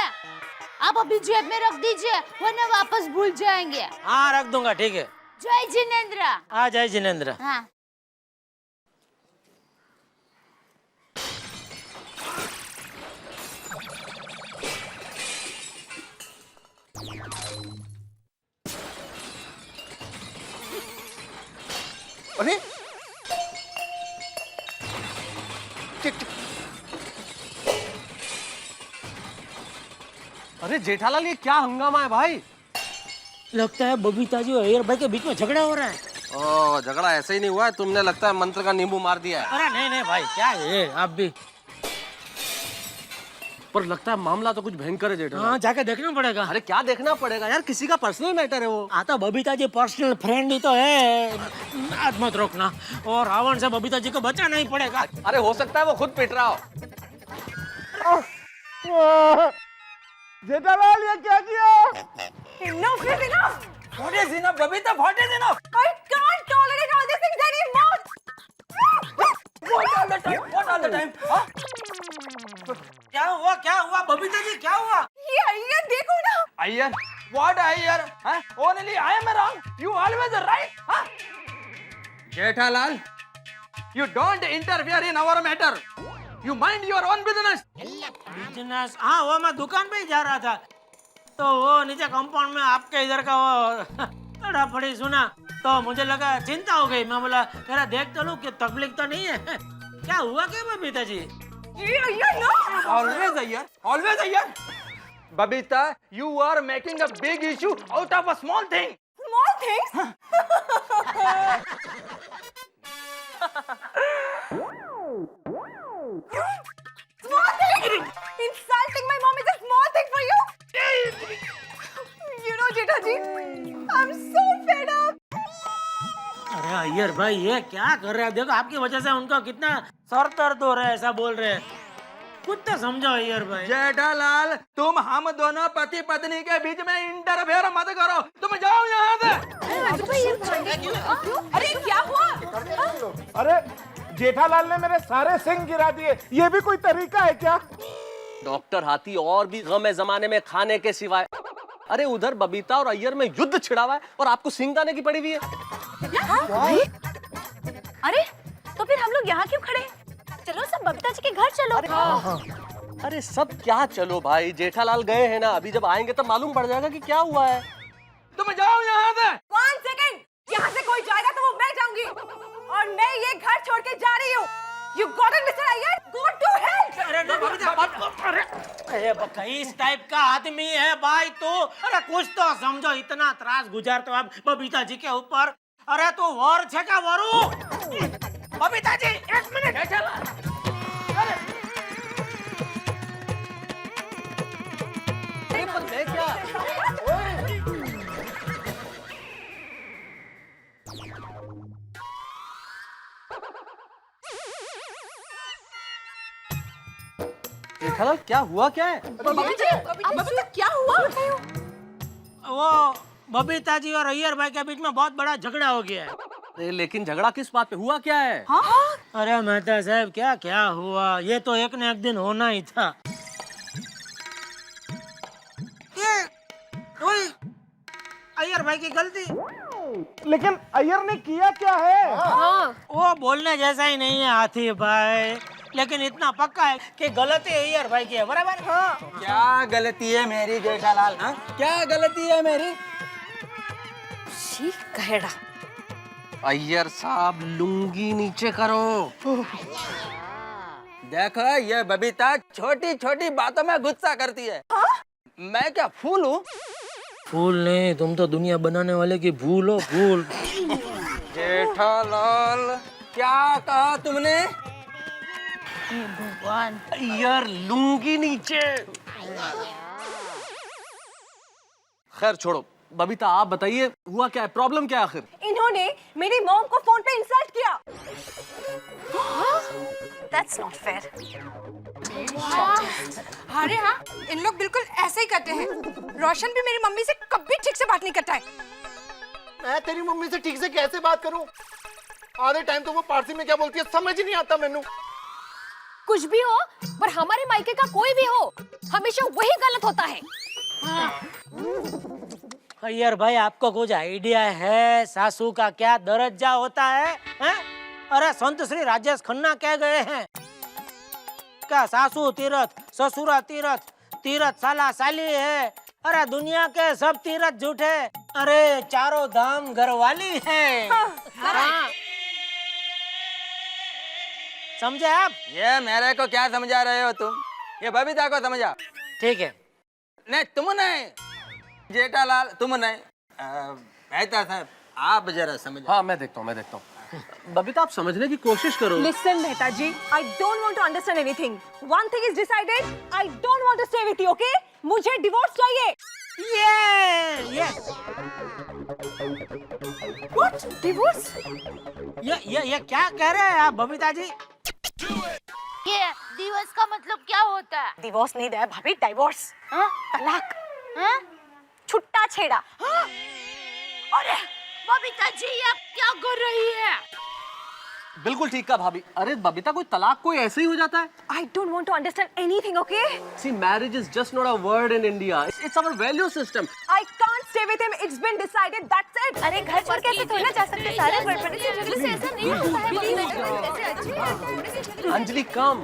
आप अभी जेब में रख दीजिए वरना वापस भूल जाएंगे। हाँ रख दूंगा, ठीक है। जय जिनेंद्र। हाँ जय जिनेंद्र। हाँ अरे अरे जेठालाल ये क्या हंगामा है भाई? लगता है बबीता जी और अय्यर भाई के बीच में झगड़ा हो रहा है। ओ झगड़ा ऐसे ही नहीं हुआ है, तुमने लगता है मंत्र का नींबू मार दिया है। अरे नहीं भाई, क्या है आप भी। पर लगता है मामला तो कुछ भयंकर है जेठालाल। हाँ जाके देखना पड़ेगा। अरे क्या देखना पड़ेगा यार, किसी का पर्सनल मैटर है वो। आता बबीता जी पर्सनल फ्रेंड ही तो है, हाथ मत रोकना। और रावण से बबीता जी को बचाना ही पड़ेगा। अरे हो सकता है वो खुद पिट रहा हो। जेठालाल ये क्या किया? Enough is enough. What is enough, Babita? What is enough? I can't tolerate all these things anymore. What all the time? हाँ? क्या हुआ बबीता जी, क्या हुआ? ये देखो ना। अय्यर? What अय्यर? हाँ? Only I am wrong. You always right? हाँ? Jethalal, you don't interfere in our matter. You mind your own business. Business? हाँ वो मैं दुकान पे ही जा रहा था, तो वो नीचे कंपाउंड में आपके इधर का वो थोड़ा फड़ी सुना, तो मुझे लगा चिंता हो गई। मैं बोला जरा देख तो लूं कि तकलीफ तो नहीं है। क्या हुआ क्या Babita ji? Always Iyer, always Iyer. Babita, you are making a big issue out of a small thing. Small things? Small thing? Insulting my mom is a small thing for you? You know, Jeta ji, I'm so fed up. अरे अय्यर भाई ये क्या कर रहे हैं? देखो आपकी वजह से उनको कितना सर दर्द हो रहा है, ऐसा बोल रहे हैं। कुछ तो समझो अय्यर भाई। जेठालाल, तुम हम दोनों पति पत्नी के बीच में इंटरफेयर मत करो, तुम जाओ यहाँ से। अरे क्या हुआ? अरे जेठालाल ने मेरे सारे सिंग गिरा दिए, ये भी कोई तरीका है क्या? डॉक्टर हाथी और भी गम है जमाने में खाने के सिवाय। अरे उधर बबीता और अय्यर में युद्ध छिड़ा हुआ है और आपको सिंग गाने की पड़ी हुई है। अरे तो फिर हम लोग यहाँ क्यों खड़े? चलो सब बबीता जी के घर चलो। अरे सब क्या चलो भाई, जेठालाल गए हैं ना, अभी जब आएंगे तब मालूम पड़ जाएगा कि क्या हुआ है। तुम जाओ यहाँ से। 1 सेकेंड, यहाँ से कोई जाएगा तो वो मैं जाऊंगी, और मैं ये घर छोड़ के जा रही हूँ। You got it, Mr. Iyer? Go to hell! इस टाइप का आदमी है भाई तू। अरे कुछ तो समझो, इतना त्रास गुजारते हो आप बबीता जी के ऊपर। अरे तू वोर छे का वरू? बबीता जी 1 मिनट। जेठालाल क्या हुआ, क्या है? बबीता क्या हुआ? वो बबीता जी और अय्यर भाई के बीच में बहुत बड़ा झगड़ा हो गया है। अरे लेकिन झगड़ा किस बात पे हुआ, क्या है? अरे मेहता साहब क्या क्या हुआ, ये तो एक न एक दिन होना ही था। ये वही अय्यर भाई की गलती। लेकिन अय्यर ने किया क्या है? वो बोलने जैसा ही नहीं है हाथी भाई, लेकिन इतना पक्का है कि गलती अय्यर भाई की है, बराबर? क्या गलती है मेरी जेठालाल? हाँ, क्या गलती है मेरी? कहेड़ा। अय्यर साहब लुंगी नीचे करो। देखो ये बबीता छोटी छोटी बातों में गुस्सा करती है। मैं क्या फूल हूँ? फूल नहीं, तुम तो दुनिया बनाने वाले की भूल हो, भूल। जेठालाल क्या कहा तुमने? भगवान। अय्यर लुंगी नीचे। खैर छोड़ो, बबीता आप बताइए हुआ क्या है, प्रॉब्लम क्या है आखिर? इन्होंने मेरी मॉम को फोन पे इंसल्ट किया। That's not fair. अरे हाँ, इन लोग बिल्कुल ऐसे ही करते हैं। रोशन भी मेरी मम्मी से कभी ठीक से बात नहीं करता है। मैं तेरी मम्मी से ठीक से कैसे बात करूं? आधे टाइम तो वो पारसी में क्या बोलती है समझ ही नहीं आता मेनू। कुछ भी हो, पर हमारे मायके का कोई भी हो, हमेशा वही गलत होता है। अय्यर भाई आपको कुछ आइडिया है सासू का क्या दर्जा होता है? हैं? अरे संत श्री राजेश खन्ना कह गए हैं क्या सासू तीरथ ससुरा तीरथ, तीरथ साला साली है। अरे दुनिया के सब तीरथ झूठे, अरे चारों धाम घरवाली है। हाँ। समझे आप? ये मेरे को क्या समझा रहे हो तुम? ये बबीता को समझा। ठीक है। नहीं तुम नहीं, जेठालाल तुम नहीं, मेहता साहब आप जरा समझो। हाँ मैं देखता हूँ। बबीता आप समझने की कोशिश करो। Listen, Mehta ji, I don't want to understand anything. One thing is decided, I don't want to stay with you, okay? मुझे डिवोर्स चाहिए। ये What? डिवोर्स? ये क्या कह रहे हैं आप बबीता जी? ये दिवस का मतलब क्या होता है? डिवोर्स नहीं दिया भाभी, डाइवोर्स। तलाक। छुट्टा छेड़ा। अरे बबीता जी आप क्या कर रही है? बिल्कुल ठीक कहा भाभी। अरे बबीता कोई तलाक कोई ऐसे ही हो जाता है? I don't want to understand anything, okay? See, marriage is just not a word in India. It's our value system. I can't stay with him. It's been decided. That's it. अरे घर पर कैसे थोड़ा जा सकते सारे बड़बड़े से झगड़े से ऐसा नहीं होता है। कैसे अच्छे हैं। अंजलि come.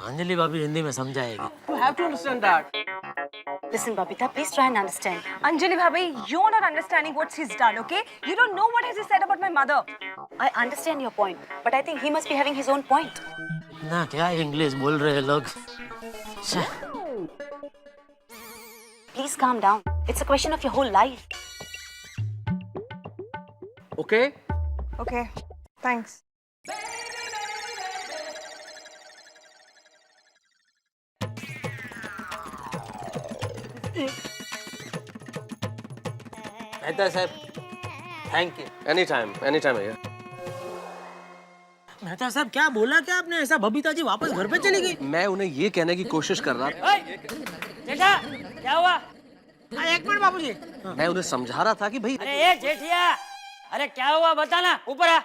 अंजलि भाभी हिंदी में समझाएगी। You have to understand that. Listen, Babita, please try and understand. Anjali bhabhi, you're not understanding what he's done, okay? You don't know what he said about my mother. I understand your point, but I think he must be having his own point. ना क्या English बोल रहे हैं लोग। Please calm down. It's a question of your whole life. Okay? Okay, thanks. Mehta साहब thank you. Anytime भैया। मेहता साहब क्या बोला क्या आपने? ऐसा बबीता जी वापस घर पे चली गई? मैं उन्हें ये कहने की कोशिश कर रहा था। जेठा क्या हुआ? एक मिनट बाबूजी। मैं उन्हें समझा रहा था कि भाई। अरे ये जेठिया, अरे क्या हुआ बताना, ऊपर आ।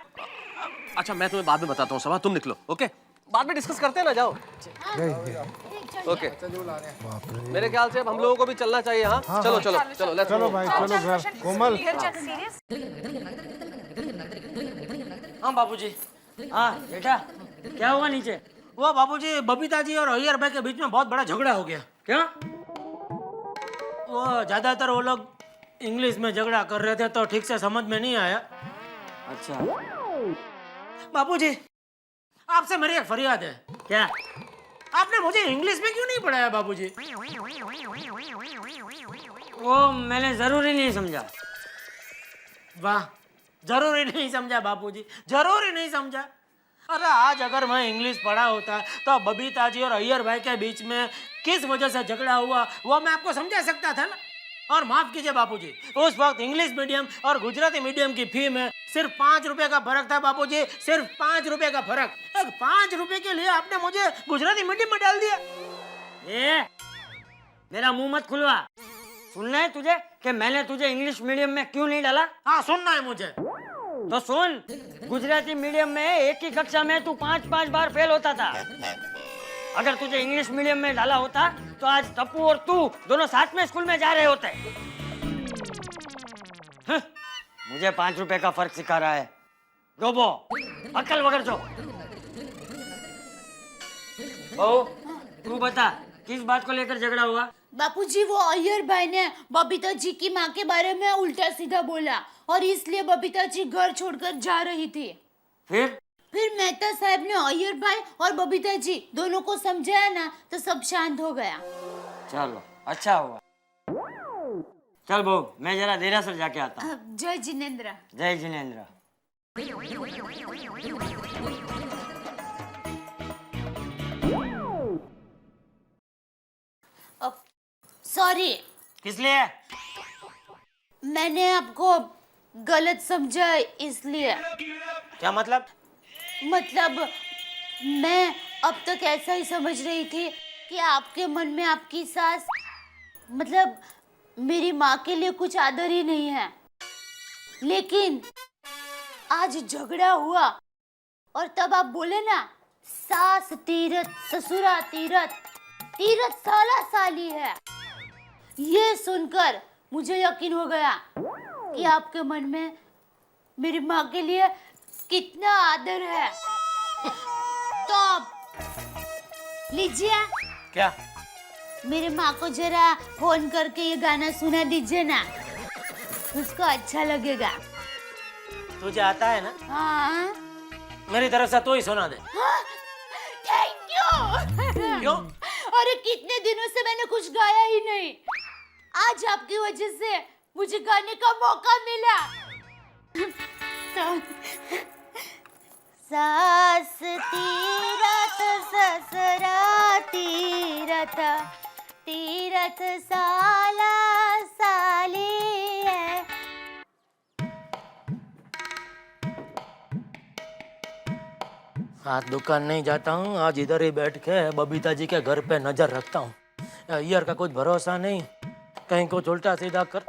अच्छा मैं तुम्हें बाद में बताता हूँ, सभा तुम निकलो, ओके? बाद में डिस्कस करते हैं ना, जाओ। ओके मेरे ख्याल से अब हम लोगों को भी चलना चाहिए। हाँ चलो लेट्स चलो भाई चलो घर। कोमल हाँ बाबूजी। हाँ बेटा क्या हुआ नीचे? वो बाबूजी बबीता जी और अय्यर भाई के बीच में बहुत बड़ा झगड़ा हो गया। क्या? वो ज्यादातर वो लोग इंग्लिश में झगड़ा कर रहे थे तो ठीक से समझ में नहीं आया। अच्छा बाबूजी आपसे मेरी एक फरियाद है। क्या? आपने मुझे इंग्लिश में क्यों नहीं पढ़ाया बाबूजी? वो मैंने जरूरी नहीं समझा। वाह, जरूरी नहीं समझा बाबूजी, जरूरी नहीं समझा। अरे आज अगर मैं इंग्लिश पढ़ा होता तो बबीता जी और अय्यर भाई के बीच में किस वजह से झगड़ा हुआ वो मैं आपको समझा सकता था ना। और माफ कीजिए बापूजी, उस वक्त इंग्लिश मीडियम और गुजराती मीडियम की फी में सिर्फ 5 रुपए का फर्क था बापूजी, सिर्फ 5 रुपए का फर्क। 5 रुपए के लिए आपने मुझे गुजराती मीडियम में डाल दिया। ये मेरा मुंह मत खुलवा। सुनना है तुझे कि मैंने तुझे इंग्लिश मीडियम में क्यों नहीं डाला? हाँ सुनना है मुझे। तो सुन, गुजराती मीडियम में एक ही कक्षा में तू 5-5 बार फेल होता था। अगर तुझे इंग्लिश मीडियम में डाला होता तो आज टप्पू और तू दोनों साथ में स्कूल में जा रहे होते। मुझे 5 रुपए का फर्क सिखा रहा है। डोबो, अक्ल वगैरह जो। बहू, तू बता किस बात को लेकर झगड़ा हुआ? बापूजी, वो अय्यर भाई ने बबीता जी की माँ के बारे में उल्टा सीधा बोला और इसलिए बबीता जी घर छोड़कर जा रही थी। फिर मेहता साहब ने अय्यर भाई और बबीता जी दोनों को समझाया ना तो सब शांत हो गया। चलो अच्छा हुआ। चल बहू, मैं जरा देरासर जाके आता हूँ। जय जिनेंद्र। जय जिनेंद्र। सॉरी। किस लिए? मैंने आपको गलत समझा इसलिए। क्या मतलब? मतलब मैं अब तक ऐसा ही समझ रही थी कि आपके मन में आपकी सास मतलब मेरी माँ के लिए कुछ आदर ही नहीं है। लेकिन आज झगड़ा हुआ और तब आप बोले ना, सास तीरथ ससुरा तीरथ, तीरथ साला साली है। ये सुनकर मुझे यकीन हो गया कि आपके मन में मेरी माँ के लिए कितना आदर है। तो आप लीजिए। क्या? मेरे माँ को जरा फोन करके ये गाना सुना दीजिए ना, उसको अच्छा लगेगा। तुझे आता है ना? हाँ। मेरी तरफ से तो ही सुना दे। Thank you. क्यों? अरे कितने दिनों से मैंने कुछ गाया ही नहीं। आज आपकी वजह से मुझे गाने का मौका मिला। सास तीरथ ससुरा तीरथ, तीरथ साला साली है। आज दुकान नहीं जाता हूँ, आज इधर ही बैठ के बबीता जी के घर पे नजर रखता हूँ। अय्यर का कुछ भरोसा नहीं, कहीं कुछ उल्टा सीधा कर।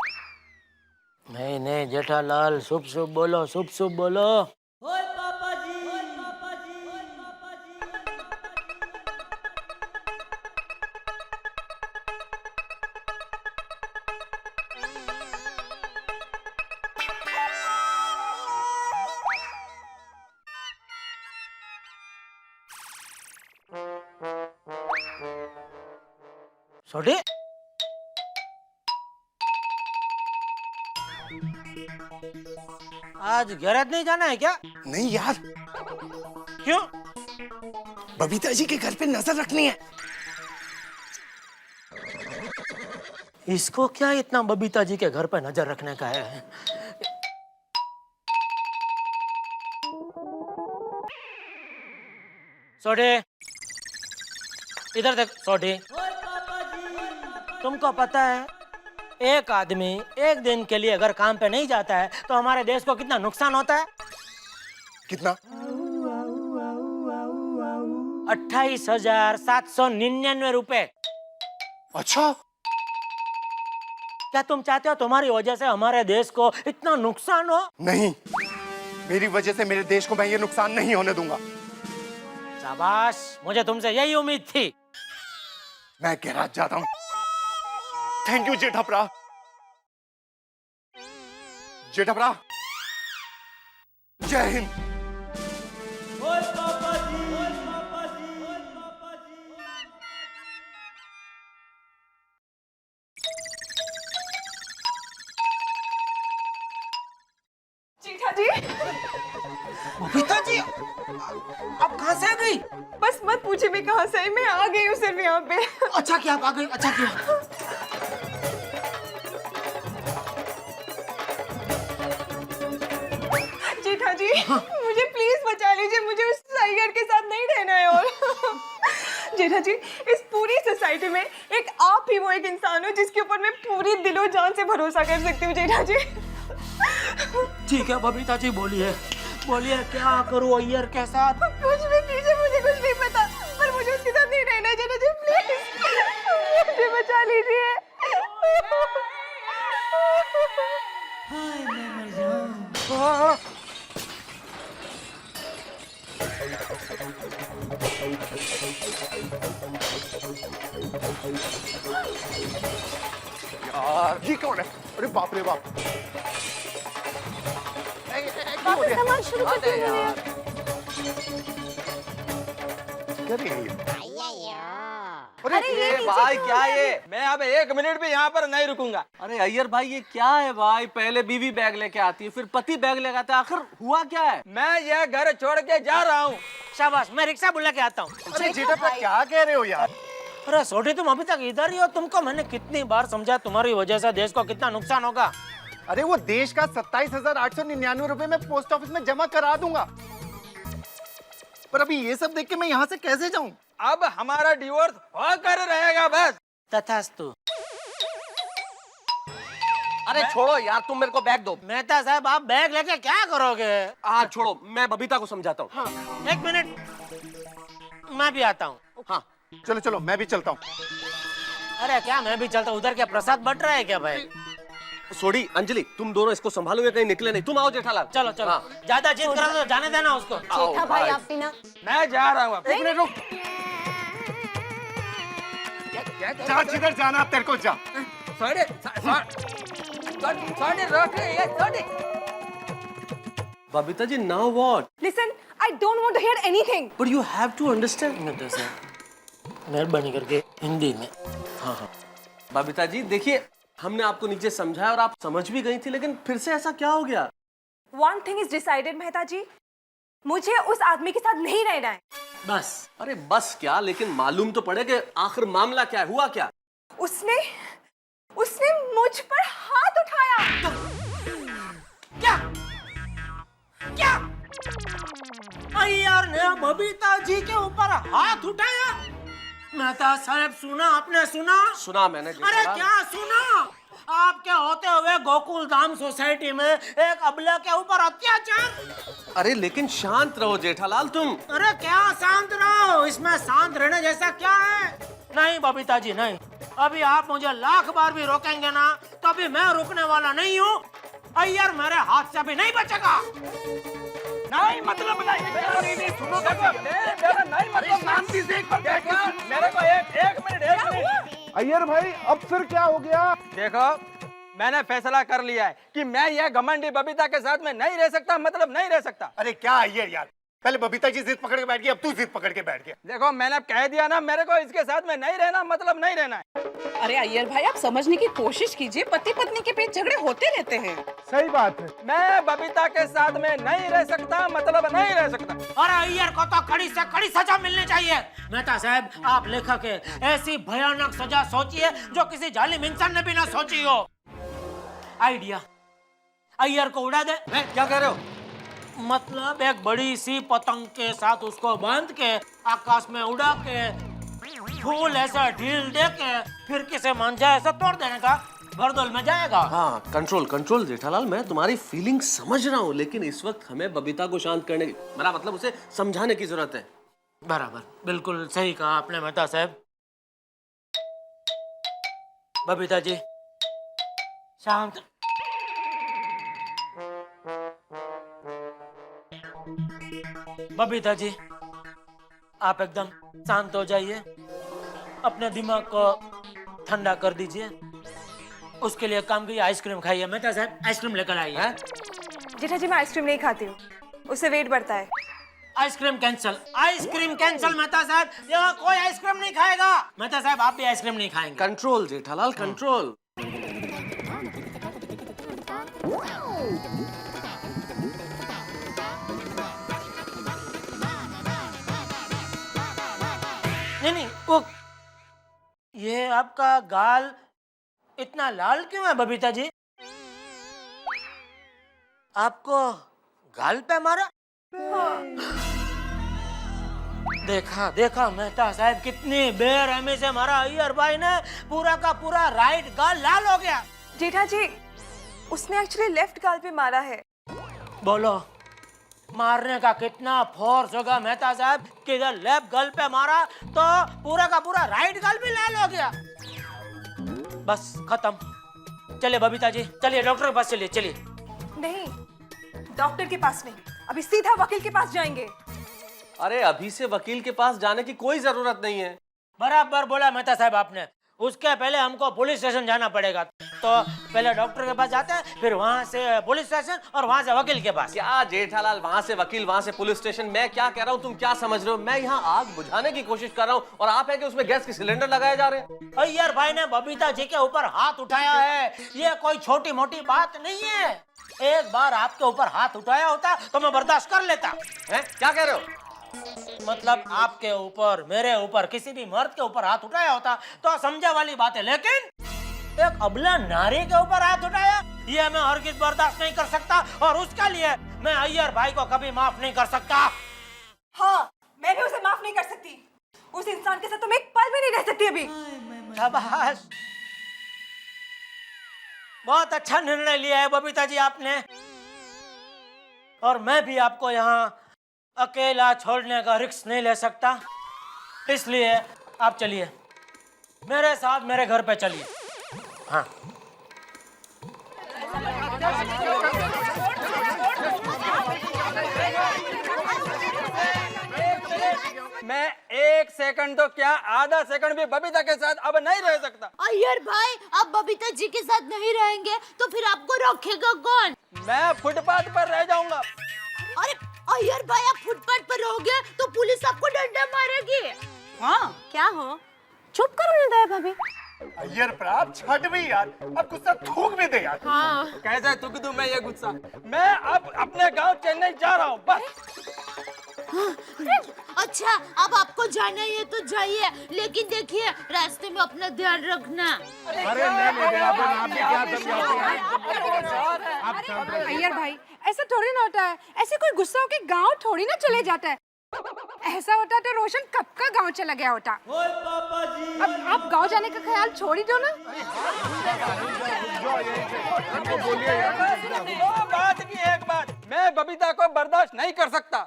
नहीं जेठालाल, शुभ शुभ बोलो, शुभ शुभ बोलो। ओए पापा जी, ओए पापा जी, ओए पापा जी। छोटी आज गैरेज नहीं जाना है क्या? नहीं यार। क्यों? बबीता जी के घर पे नजर रखनी है। इसको क्या इतना बबीता जी के घर पे नजर रखने का है? सोडी, इधर देख सोडी। तुमको पता है एक आदमी एक दिन के लिए अगर काम पे नहीं जाता है तो हमारे देश को कितना नुकसान होता है? कितना? 28,799 रुपए। अच्छा, क्या तुम चाहते हो तुम्हारी वजह से हमारे देश को इतना नुकसान हो? नहीं, मेरी वजह से मेरे देश को मैं ये नुकसान नहीं होने दूंगा। शाबाश, मुझे तुमसे यही उम्मीद थी। मैं गैराज जाता हूँ। Thank you जेठपरा। जेठपरा, जय हिंद। ओए पापा जी, ओए पापा जी, ओए पापा जी। जीठा जी, बबीता जी, आप कहाँ से आ गई? बस बस मत पूछिए मैं कहाँ से आई, मैं आ गई हूँ सिर्फ यहाँ पे। अच्छा किया आप आ गए, अच्छा किया। जेठा जी मुझे प्लीज बचा लीजिए, मुझे उस साइगर के साथ नहीं रहना है और जेठा जी इस पूरी सोसाइटी में एक आप ही वो एक इंसान हो जिसके ऊपर मैं पूरी दिलो जान से भरोसा कर सकती हूँ जेठा जी। ठीक है बबीता जी, बोलिए बोलिए क्या करूँ अय्यर के साथ? कुछ भी कीजिए, मुझे कुछ नहीं पता, पर मुझे उसके साथ नहीं रहना है जेठा जी, प्लीज मुझे बचा लीजिए। यार ये कौन है? अरे बाप रे बाप। वापस सामान शुरू करते हैं। अरे ये भाई क्या ये? मैं अब 1 मिनट भी यहाँ पर नहीं रुकूंगा। अरे अय्यर भाई ये क्या है भाई? पहले बीवी बैग लेके आती है, फिर पति बैग लेके आता है, आखिर हुआ क्या है? मैं यह घर छोड़ के जा रहा हूँ। शाबाश, मैं रिक्शा बुला के आता हूँ। अरे जेठा क्या कह रहे हो यार? अरे सोटी तुम अभी तक इधर ही हो, तुमको मैंने कितनी बार समझा तुम्हारी वजह से देश को कितना नुकसान होगा। अरे वो देश का 27,899 रुपए मैं पोस्ट ऑफिस में जमा करा दूंगा, पर अभी ये सब देख के मैं यहाँ से कैसे जाऊँ? अब हमारा डिवोर्स होकर रहेगा बस। तथास्तु। अरे छोड़ो यार, तुम मेरे को बैग दो। मेहता साहब आप बैग लेके क्या करोगे? हाँ छोड़ो, मैं बबीता को समझाता हूँ। हाँ, 1 मिनट मैं भी आता हूँ। हाँ चलो चलो मैं भी चलता हूँ। अरे क्या मैं भी चलता हूँ? उधर क्या प्रसाद बट रहा है क्या भाई? सोडी अंजलि तुम दोनों इसको संभालोगे, कहीं निकले नहीं। तुम आओ जेठालाल। चलो चलो। हाँ। ज्यादा जिद करो तो जाने देना उसको। जेठा भाई आप भी ना। मैं जा रहा हूँ। 1 मिनट रुक। जा जिधर जाना तेरे को जा। Babita ji now what? Listen, I don't want to hear anything. But you have to understand. मेहरबानी करके हिंदी में। हाँ हाँ बबीता जी देखिए, हमने आपको नीचे समझाया और आप समझ भी गई थी, लेकिन फिर से ऐसा क्या हो गया? One thing is decided Mehta जी, मुझे उस आदमी के साथ नहीं रहना है। बस। अरे बस क्या, लेकिन मालूम तो पड़े कि आखिर मामला क्या है, हुआ क्या? उसने मुझ पर हाथ उठाया। क्या? क्या? अय्यर ने बबीता जी के ऊपर हाथ उठाया? मेहता साहब सुना आपने? सुना मैंने। अरे क्या सुना? आपके होते हुए गोकुल धाम सोसाइटी में एक अबला के ऊपर अत्याचार। अरे लेकिन शांत रहो जेठालाल तुम। अरे क्या शांत रहो? इसमें शांत रहने जैसा क्या है? नहीं बबीता जी नहीं, अभी आप मुझे लाख बार भी रोकेंगे ना तो अभी मैं रुकने वाला नहीं हूँ। अय्यर मेरे हाथ से भी नहीं बचेगा। नहीं मतलब नहीं सुनो नहीं मतलब शांति से एक बार मेरे को एक मिनट। अय्यर भाई अब फिर क्या हो गया? देखो मैंने फैसला कर लिया है कि मैं यह घमंडी बबीता के साथ में नहीं रह सकता, मतलब नहीं रह सकता। अरे क्या यार, पहले बबीता जी जिद पकड़ के बैठ गई, अब तू जिद पकड़ के बैठ गया। देखो मैंने कह दिया ना, मेरे को इसके साथ में नहीं रहना, मतलब नहीं रहना है। अरे अय्यर भाई आप समझने की कोशिश कीजिए, पति पत्नी के बीच झगड़े होते रहते हैं। सही बात है। मैं बबीता के साथ में नहीं रह सकता, मतलब नहीं रह सकता। और अय्यर को तो कड़ी से कड़ी सजा मिलनी चाहिए। मेहता साहब आप लेखक है, ऐसी भयानक सजा सोचिए जो किसी जालिम इंसान ने भी ना सोची हो। आइडिया, अय्यर को उड़ा दे। क्या कह रहे हो? मतलब एक बड़ी सी पतंग के साथ उसको बांध के आकाश में उड़ा के फूल ऐसा ढील दे के फिर किसे मन जाए ऐसा तोड़ देने का, भरदोल में जाएगा। हाँ कंट्रोल जेठालाल, मैं तुम्हारी फीलिंग समझ रहा हूँ, लेकिन इस वक्त हमें बबीता को शांत करने की, मेरा मतलब उसे समझाने की जरूरत है। बराबर, बिल्कुल सही कहा आपने मेहता साहब। बबीता जी शांत। बबीता जी आप एकदम शांत हो जाइए, अपने दिमाग को ठंडा कर दीजिए। उसके लिए काम कीजिए, आइसक्रीम खाइए। मेहता साहब आइसक्रीम लेकर आइए। जेठा जी मैं आइसक्रीम नहीं खाती हूँ, उससे वेट बढ़ता है। Ice cream cancel, ice cream cancel. Mehta साहब यहाँ कोई आइसक्रीम नहीं खाएगा। मेहता साहब आप भी आइसक्रीम नहीं खाएंगे। Control Jethalal control. नहीं नहीं, वो ये आपका गाल इतना लाल क्यों है बबीता जी? आपको गाल पे मारा? देखा देखा मेहता साहब, कितनी बेरहमी से मारा अय्यर भाई ने, पूरा का पूरा राइट गाल लाल हो गया। जेठा जी, उसने एक्चुअली लेफ्ट गाल पे मारा है। बोलो, मारने का कितना फोर्स होगा मेहता साहब कि इधर लेफ्ट गाल पे मारा तो पूरा का पूरा राइट गाल भी लाल हो गया। बस खत्म। चलिए बबीता जी, चलिए डॉक्टर के पास चलिए। चलिए। नहीं, डॉक्टर के पास नहीं, अभी सीधा वकील के पास जाएंगे। अरे अभी से वकील के पास जाने की कोई जरूरत नहीं है। बराबर बोला मेहता साहब आपने, उसके पहले हमको पुलिस स्टेशन जाना पड़ेगा। तो पहले डॉक्टर के पास जाते हैं, फिर वहाँ से पुलिस स्टेशन और वहाँ से वकील के पास। क्या जेठालाल, वहाँ से वकील, वहाँ से पुलिस स्टेशन? मैं क्या कह रहा हूँ, तुम क्या समझ रहे हो? मैं यहाँ आग बुझाने की कोशिश कर रहा हूँ और आप है कि उसमें गैस के सिलेंडर लगाए जा रहे हैं। अय्यर भाई ने बबीता जी के ऊपर हाथ उठाया है, ये कोई छोटी मोटी बात नहीं है। एक बार आपके ऊपर हाथ उठाया होता तो मैं बर्दाश्त कर लेता। हैं? क्या कह रहे हो? मतलब आपके ऊपर, मेरे ऊपर, किसी भी मर्द के ऊपर हाथ उठाया होता तो समझे वाली बात है, लेकिन एक अबला नारी के ऊपर हाथ उठाया, ये मैं हरगिज़ बर्दाश्त नहीं कर सकता और उसके लिए मैं अय्यर भाई को कभी माफ नहीं कर सकता। हाँ, मैं भी उसे माफ नहीं कर सकती। उस इंसान के साथ तुम एक पल भी नहीं रह सकती अभी। शाबाश, बहुत अच्छा निर्णय लिया है बबीता जी आपने, और मैं भी आपको यहाँ अकेला छोड़ने का रिस्क नहीं ले सकता, इसलिए आप चलिए मेरे साथ, मेरे घर पे चलिए। हाँ। मैं एक सेकंड तो क्या, आधा सेकंड भी बबीता के साथ अब नहीं रह सकता। अय्यर भाई, आप बबीता जी के साथ नहीं रहेंगे तो फिर आपको रखेगा कौन? मैं फुटपाथ पर रह जाऊंगा। अरे अय्यर भाई, आप फुटपाथ पर रहोगे तो पुलिस आपको डंडा मारेगी। हाँ, क्या हो? चुप करो ना दया भाभी। अय्यर प्राप, छट भी यार, अब गुस्सा थूक भी दे यार। हाँ। कैसे थूक दूं मैं ये गुस्सा? मैं अब अपने गांव चेन्नई जा रहा हूँ, बस। अच्छा, अब आपको जाना है तो जाइए, लेकिन देखिए रास्ते में अपना ध्यान रखना। अरे नहीं, आप भी क्या अय्यर भाई, ऐसा थोड़ी ना होता है। ऐसे कोई गुस्सा होके गांव थोड़ी ना चले जाता है। ऐसा होता तो रोशन कब का गांव चला गया होता। अब आप गांव जाने का ख्याल छोड़ ही दो ना। दो बात की एक बात, मैं बबीता को बर्दाश्त नहीं कर सकता।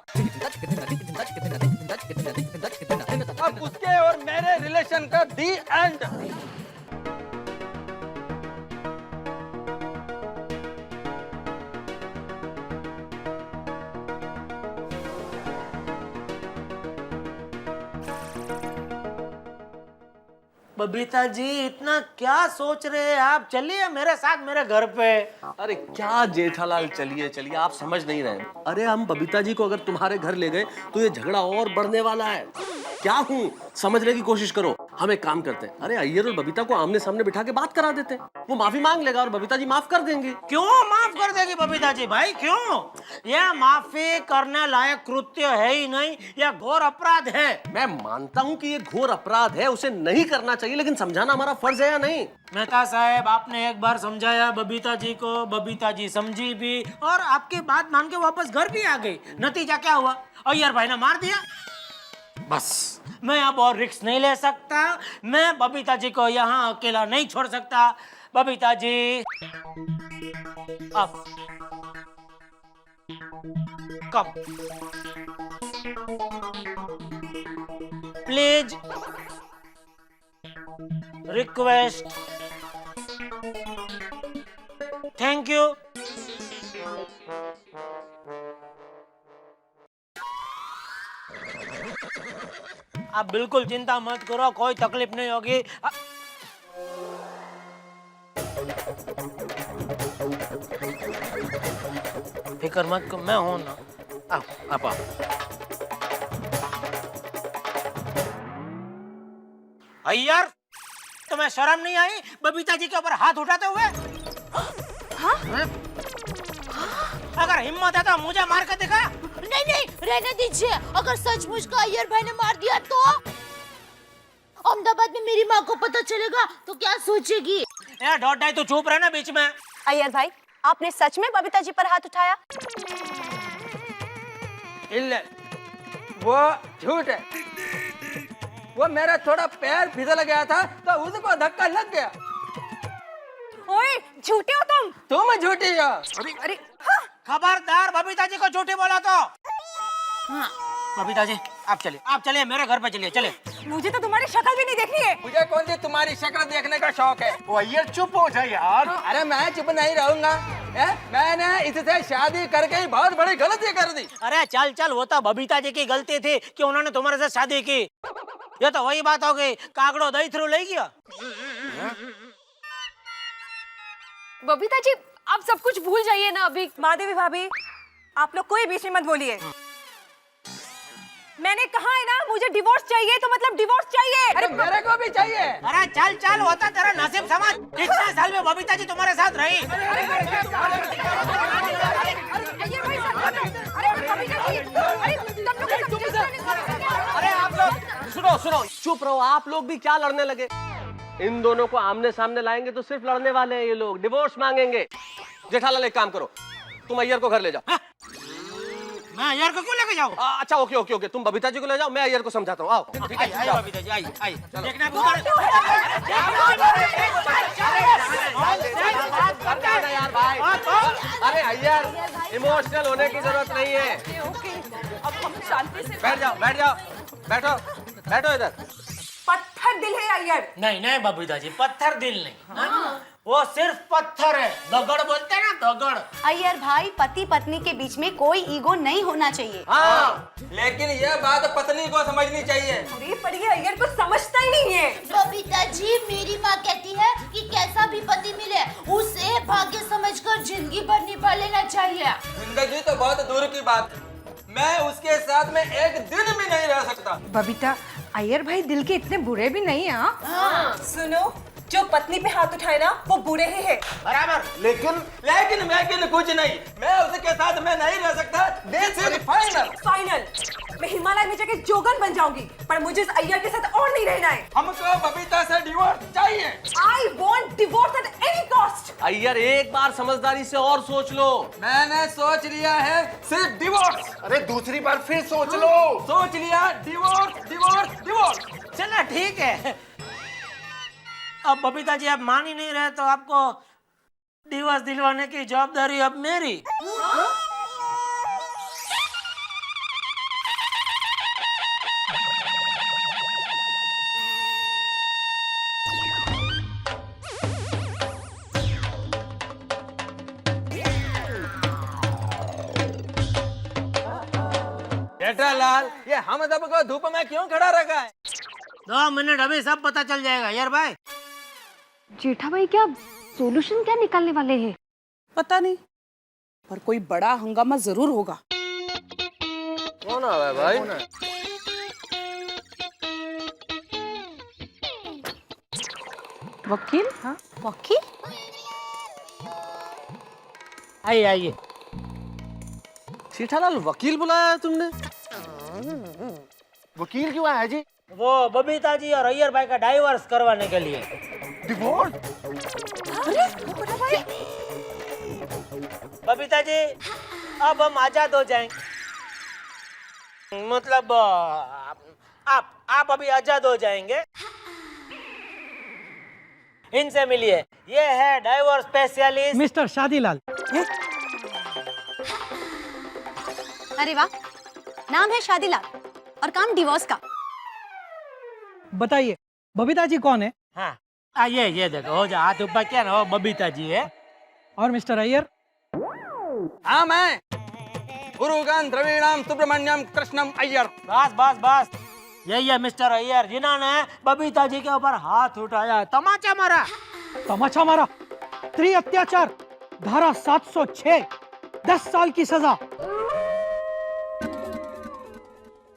अब उसके और मेरे रिलेशन का दी एंड। बबीता जी, इतना क्या सोच रहे हैं आप? चलिए मेरे साथ मेरे घर पे। अरे क्या जेठालाल, चलिए चलिए, आप समझ नहीं रहे। अरे हम बबीता जी को अगर तुम्हारे घर ले गए तो ये झगड़ा और बढ़ने वाला है। क्या हूँ, समझने की कोशिश करो। हम एक काम करते हैं, अरे अय्यर और बबीता को आमने सामने बिठा के बात करा देते हैं। वो माफी मांग लेगा और बबीता जी माफ कर देंगे। क्यों माफ कर देगी बबीता जी भाई, क्यों? यह माफी करने लायक कृत्य है ही नहीं, यह घोर अपराध है। मैं मानता हूँ कि ये घोर अपराध है, उसे नहीं करना चाहिए, लेकिन समझाना हमारा फर्ज है या नहीं? मेहता साहब, आपने एक बार समझाया बबीता जी को, बबीता जी समझी भी और आपकी बात मान के वापस घर भी आ गई। नतीजा क्या हुआ? अय्यर भाई ने मार दिया। बस, मैं अब और रिस्क नहीं ले सकता। मैं बबीता जी को यहाँ अकेला नहीं छोड़ सकता। बबीता जी, अब come please, request, thank you. आप बिल्कुल चिंता मत करो, कोई तकलीफ नहीं होगी। फिक्र मत करो, मैं हूं ना। आप अय्यर, तुम्हें शर्म नहीं आई बबीता जी के ऊपर हाथ उठाते हुए? हाँ? अगर हिम्मत है तो मुझे मार के दिखा। नहीं नहीं, रहने दीजिए। अगर सचमुच का अय्यर भाई ने मार दिया तो? फैसलाबाद में मेरी माँ को पता चलेगा तो क्या सोचेगी? ए ढोढाई तू चुप रहे ना बीच में। अय्यर भाई, आपने सच में बबीता जी पर हाथ उठाया? इल्ल, वो झूठ है। वो मेरा थोड़ा पैर फिसल गया था तो उसको धक्का लग गया। ओए, झूठे हो तुम। तुम झूठी हो। अरे खबरदार बबीता जी को झूठी बोला तो। हाँ बबीता जी आप चलिए मेरे घर पे चलिए चले। मुझे तो तुम्हारी शक्ल भी नहीं देखनी है। मुझे कौन सी तुम्हारी शक्ल देखने का शौक है? ओ अय्यर चुप हो जाए यार। अरे मैं चुप नहीं रहूंगा। मैंने इससे शादी करके ही बहुत बड़ी गलती कर दी। अरे चल चल, वो तो बबीता जी की गलती थी कि उन्होंने तुम्हारे साथ शादी की। ये तो वही बात हो गई, कागड़ो दही थ्रू ले गया। बबीता जी, आप सब कुछ भूल जाइए ना अभी। महादेवी भाभी, आप लोग कोई बीच में मत बोलिए। मैंने कहा है ना, मुझे डिवोर्स चाहिए तो मतलब डिवोर्स चाहिए। अरे मेरे को भी चाहिए। अरे चल चल, होता तेरा नसीब समझ। इतने साल में बबीता जी तुम्हारे साथ रही। अरे आप लोग सुनो, चुप रहो। आप लोग भी क्या लड़ने लगे? इन दोनों को आमने सामने लाएंगे तो सिर्फ लड़ने वाले हैं ये लोग, डिवोर्स मांगेंगे। जेठालाल एक काम करो, तुम अय्यर को घर ले जाओ। मैं अय्यर को क्यों लेके जाऊँ? अच्छा ओके, तुम बबीता जी को ले जाओ, मैं अय्यर को समझाता हूँ। आओ ठीक है, आई बबीता जी, आई देखना यार भाई। अरे अय्यर, इमोशनल होने की जरूरत नहीं है। अब हम शांति से बैठो इधर। पत्थर दिल है अय्यर। नहीं बबीता जी, पत्थर दिल नहीं, वो सिर्फ पत्थर है। दगड़ बोलते हैं ना, दगड़। अय्यर भाई, पति पत्नी के बीच में कोई ईगो नहीं होना चाहिए। हाँ, लेकिन ये बात पत्नी को समझनी चाहिए। अरे पर ये अय्यर को समझता ही नहीं है। बबीता जी, मेरी माँ कहती है कि कैसा भी पति मिले उसे भाग्य समझकर जिंदगी भर निभा लेना चाहिए। जिंदगी तो बहुत दूर की बात है, मैं उसके साथ में एक दिन भी नहीं रह सकता। बबीता, अय्यर भाई दिल के इतने बुरे भी नहीं है। हाँ। सुनो, जो पत्नी पे हाथ उठाए ना वो बुरे ही है। बराबर। लेकिन कुछ नहीं, मैं उसके साथ मैं नहीं रह सकता। This is final. मैं हिमालय में जाके जोगन बन जाऊंगी, पर मुझे इस अय्यर के साथ और नहीं रहना है। हमको बबीता से डिवोर्स चाहिए। I want divorce at any cost। Iyer एक बार समझदारी से और सोच लो। मैंने सोच लिया है, सिर्फ डिवोर्स। अरे दूसरी बार फिर सोच लो। सोच लिया, डिवोर्स। चलो ठीक है। अब बबीता जी आप मान ही नहीं रहे तो आपको डिवोर्स दिलवाने की जवाबदारी अब मेरी। जेठालाल, ये हम सबको धूप में क्यों खड़ा रखा है? 2 मिनट, अभी सब पता चल जाएगा यार भाई। जेठा भाई, क्या सॉल्यूशन क्या निकालने वाले हैं? पता नहीं, पर कोई बड़ा हंगामा जरूर होगा। कौन आ रहा है भाई? वकील? हाँ, वकील? आइए। जेठालाल, वकील बुलाया है तुमने? वकील क्यों आया जी? वो बबीता जी और अय्यर भाई का डाइवोर्स करवाने के लिए। डिवोर्स? बबीता जी, अब हम आजाद हो जाएंगे। मतलब आप अभी आजाद हो जाएंगे। इनसे मिलिए, ये है डाइवोर्स स्पेशलिस्ट मिस्टर शादीलाल। अरे वाह, नाम है शादीलाल और काम डिवोर्स का। बताइए, बबीता जी कौन है? हाँ, ये देखो, हो जा हाथ ऊपर क्या ना, वो बबीता जी है। और मिस्टर अय्यर? हाँ, मैं गुरुगान द्रविड़म सुब्रमण्यम कृष्णम अय्यर। बस यही है मिस्टर अय्यर, जिन्होंने बबीता जी के ऊपर हाथ उठाया, तमाचा मारा। तमाचा मारा? स्त्री अत्याचार, धारा 706, 10 साल की सजा।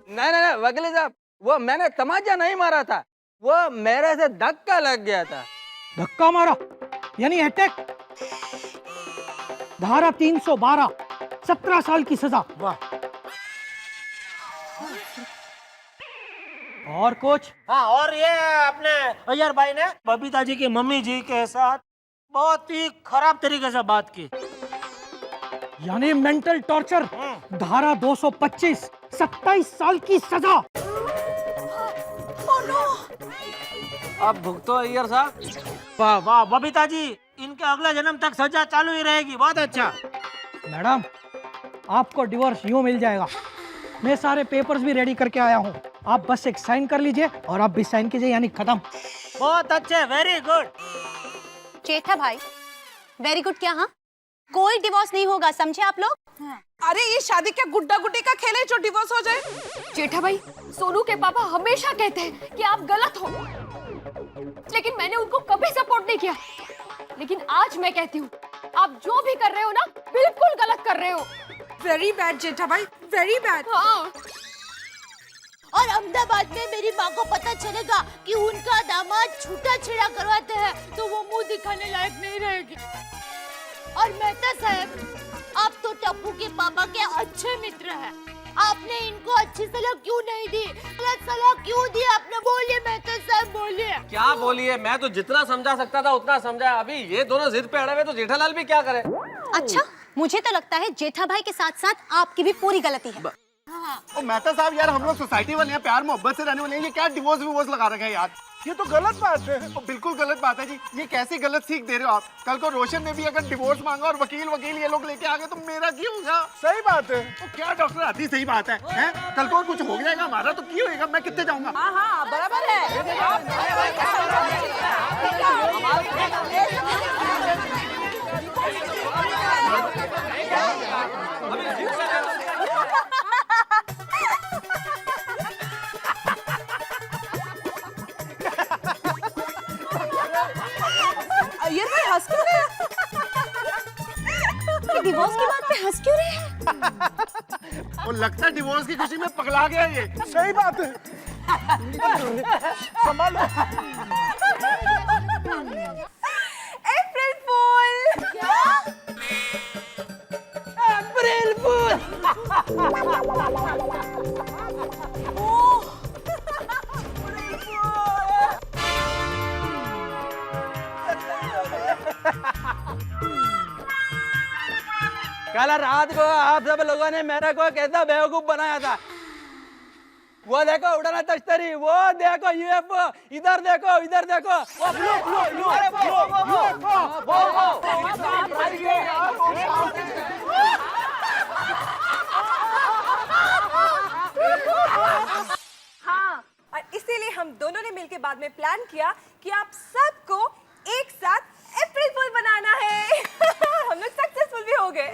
नहीं, वकील साहब, वो मैंने तमाचा नहीं मारा था, वो मेरे से धक्का लग गया था। धक्का मारा यानी अटैक? धारा 312, 17 साल की सजा। वाह। और कुछ? हाँ, और ये अपने अय्यर भाई ने बबीता जी की मम्मी जी के साथ बहुत ही खराब तरीके से बात की। यानी मेंटल टॉर्चर, धारा 225, 27 साल की सजा। अब भुगतो अय्यर साहब। वाह वाह बबीता जी, इनके अगले जन्म तक सजा चालू ही रहेगी। बहुत अच्छा। मैडम, आपको डिवोर्स यूं मिल जाएगा। मैं सारे पेपर्स भी रेडी करके आया हूँ, आप बस एक साइन कर लीजिए और आप भी साइन कीजिए, यानी खत्म। बहुत अच्छे, वेरी गुड। जेठा भाई, वेरी गुड क्या? हाँ, कोई डिवोर्स नहीं होगा, समझे आप लोग? अरे ये शादी क्या गुड्डा गुड्डी का खेल है जो डिवोर्स हो जाए? जेठा भाई, सोनू के पापा हमेशा कहते हैं कि आप गलत हो, लेकिन मैंने उनको कभी सपोर्ट नहीं किया। लेकिन आज मैं कहती हूँ, आप जो भी कर रहे हो ना, बिल्कुल गलत कर रहे हो। वेरी बैड जेठा भाई, वेरी बैड। हाँ। और अहमदाबाद में मेरी माँ को पता चलेगा कि उनका दामाद छूटा छेड़ा करवाते हैं, तो वो मुंह दिखाने लायक नहीं रहेगी। और मेहता साहब, आप तो टप्पू के पापा के अच्छे मित्र हैं। आपने इनको अच्छी सलाह क्यों नहीं दी? गलत सलाह क्यों दी आपने? बोलिए मेहता साहब, बोलिए। क्या बोलिए, मैं तो जितना समझा सकता था उतना समझा। अभी ये दोनों जिद पे अड़े हुए, तो जेठालाल भी क्या करे? अच्छा, मुझे तो लगता है जेठा भाई के साथ साथ आपकी भी पूरी गलती है। ओ मेहता साहब, यार हम लोग सोसाइटी वाले हैं, प्यार मोहब्बत से रहने वाले हैं, ये क्या डिवोर्स विवोर्स लगा रखा है यार? ये तो गलत बात है। ओ, बिल्कुल गलत बात है जी। ये कैसी गलत सीख दे रहे हो आप? कल को रोशन ने भी अगर डिवोर्स मांगा और वकील ये लोग लेके आ गए तो मेरा क्या होगा? सही बात है। तो क्या डॉक्टर आती, सही बात है, हैं? कल को कुछ हो जाएगा हमारा तो क्या होगा? मैं कितने जाऊंगा? हाँ, बराबर है। अय्यर भाई हंस क्यों रहे हैं? डिवोर्स की बात पे हंस क्यों रहे हैं? वो लगता है डिवोर्स की खुशी में पगला गया ये। सही बात है। संभालो। अप्रैल फूल। क्या? अप्रैल फूल। कल रात को आप सब लोगों ने मेरे को कैसा बेवकूफ बनाया था। वो देखो उड़ाना तश्तरी, वो देखो यूएफओ, इधर देखो वो हाँ, और इसीलिए हम दोनों ने मिलकर बाद में प्लान किया कि आप सबको एक साथ अप्रैल फूल बनाना है। हम लोग सक्सेसफुल भी हो गए।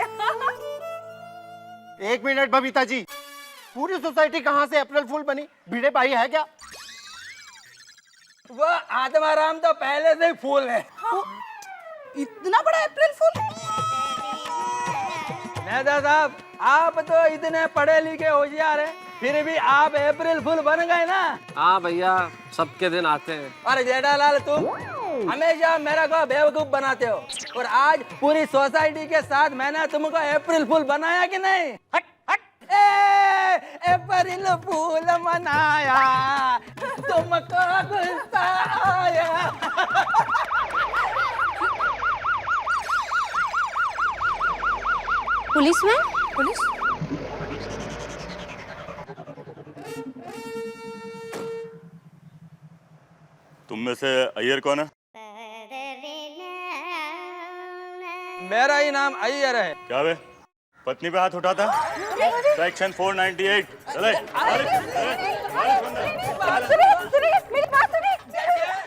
एक मिनट बबीता जी, पूरी सोसाइटी कहाँ से अप्रैल फूल बनी? भिड़े भाई है क्या? वो आत्माराम तो पहले से ही फूल है। हाँ, इतना बड़ा अप्रैल फूल? मेहता साहब, आप तो इतने पढ़े लिखे होशियार हैं, फिर भी आप अप्रैल फूल बन गए ना। हाँ भैया, सबके दिन आते हैं। और जेठालाल, तुम हमेशा मेरा को बेवकूफ बनाते हो, और आज पूरी सोसाइटी के साथ मैंने तुमको अप्रैल फूल बनाया कि नहीं? हट हट। अप्रैल फूल मनाया, तुमको गुस्सा आया। पुलिस में? पुलिस? तुम में से अय्यर कौन है? मेरा ही नाम अय्यर है। क्या बे, पत्नी पे हाथ उठाता? सेक्शन 498। चले।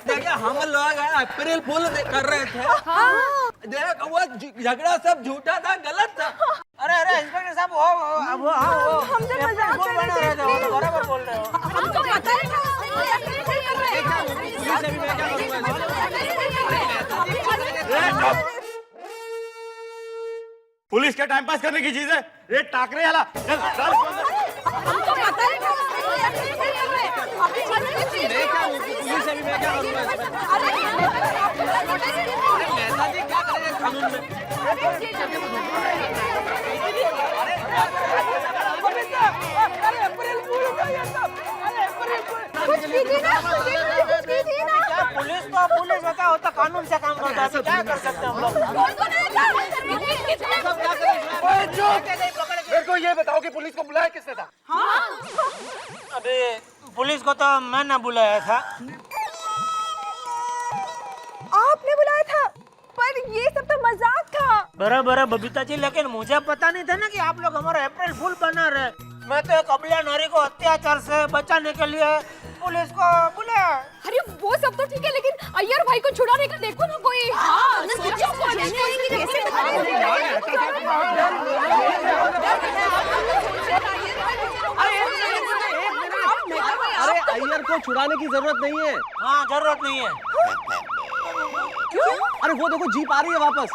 देखिए, हम लोग अप्रैल फूल कर रहे थे। हाँ। देख, वो झगड़ा सब झूठा था, गलत था। अरे इंस्पेक्टर साहब, वो हम तो मजाक कर रहे थे। वो तो बराबर बोल रहे हो। हमको पता है ना। पुलिस क्या टाइम पास करने की चीज है? ये टाकरे वाला। हमको पता है ना। कुछ की थी ना, मुझे कुछ की थी ना। क्या पुलिस तो पुलिस होता है, वो तो कानून से काम करता है, क्या कर सकते हैं हम लोग? मेरे को ये बताओ कि पुलिस को बुलाया किसने था? अबे पुलिस को तो मैंने बुलाया था। आपने बुलाया था, पर ये सब तो मजाक था। बराबर है बबीता जी, लेकिन मुझे पता नहीं था ना कि आप लोग हमारा अप्रैल फूल बना रहे। मैं तो एक अबला नारी को अत्याचार से बचाने के लिए पुलिस को बुलाया। अरे वो सब तो ठीक है, लेकिन अय्यर भाई को छुड़ाने का देखो ना कोई। अरे अय्यर को छुड़ाने की जरूरत नहीं है। हाँ जरूरत नहीं है। क्यों? अरे वो देखो जीप आ रही है वापस।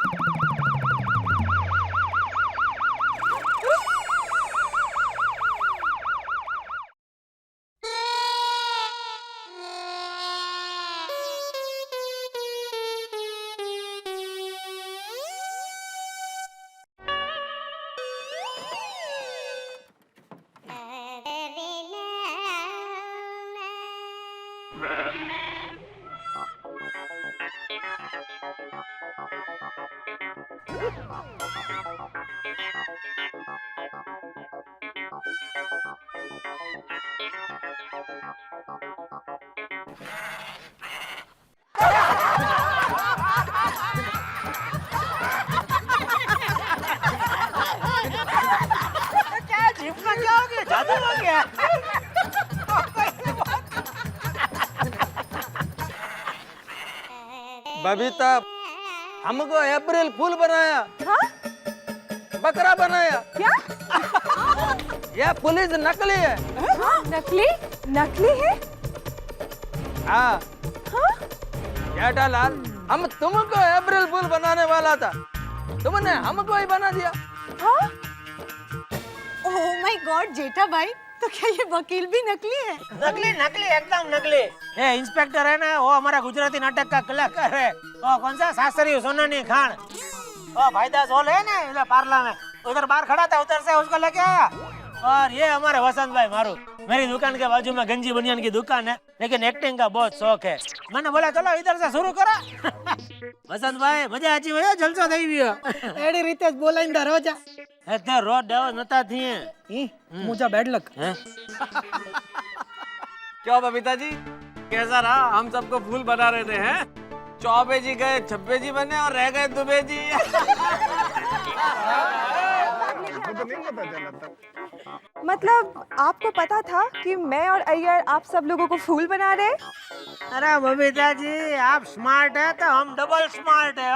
क्या जीप का क्या हो गया? जादू हो गया? बबीता, हमको अप्रैल फूल बनाया। बकरा बनाया। क्या? यह पुलिस नकली है। नकली? नकली है? हाँ। जेठालाल, हम तुमको अप्रैल फूल बनाने वाला था, तुमने हमको ही बना दिया। हाँ? ओह माय गॉड जेठा भाई, तो क्या ये वकील भी नकली है? नकली नकली एकदम नकली। ये इंस्पेक्टर है ना, वो हमारा गुजराती नाटक का कलाकार है। वो कौन सा शास्त्री सोनानी खान, वो भाईदास हॉल है ना इधर पार्ला में, उधर बाहर खड़ा था, उधर से उसको लेके आया। और ये हमारे वसंत भाई मारू, मेरी दुकान के बाजू में गंजी बनियान की दुकान है, लेकिन एक्टिंग का बहुत शौक है। मैंने बोला चलो इधर से शुरू करा। वसंत भाई मजा आची भैया, जलसा થઈ ગયો। एडी रीते बोलाइन दा रोजा એટલે રોડ દેવ નતા થઈએ। मुझा बैड लक। क्यों बबीता जी, कैसा रहा? हम सबको फूल बना रहे थे हैं? चौबे जी गए, छब्बे जी बने और रह गए दुबे जी। मतलब आपको पता था कि मैं और अय्यर आप सब लोगों को फूल बना रहे? अरे बबीता जी, आप स्मार्ट है तो हम डबल स्मार्ट है।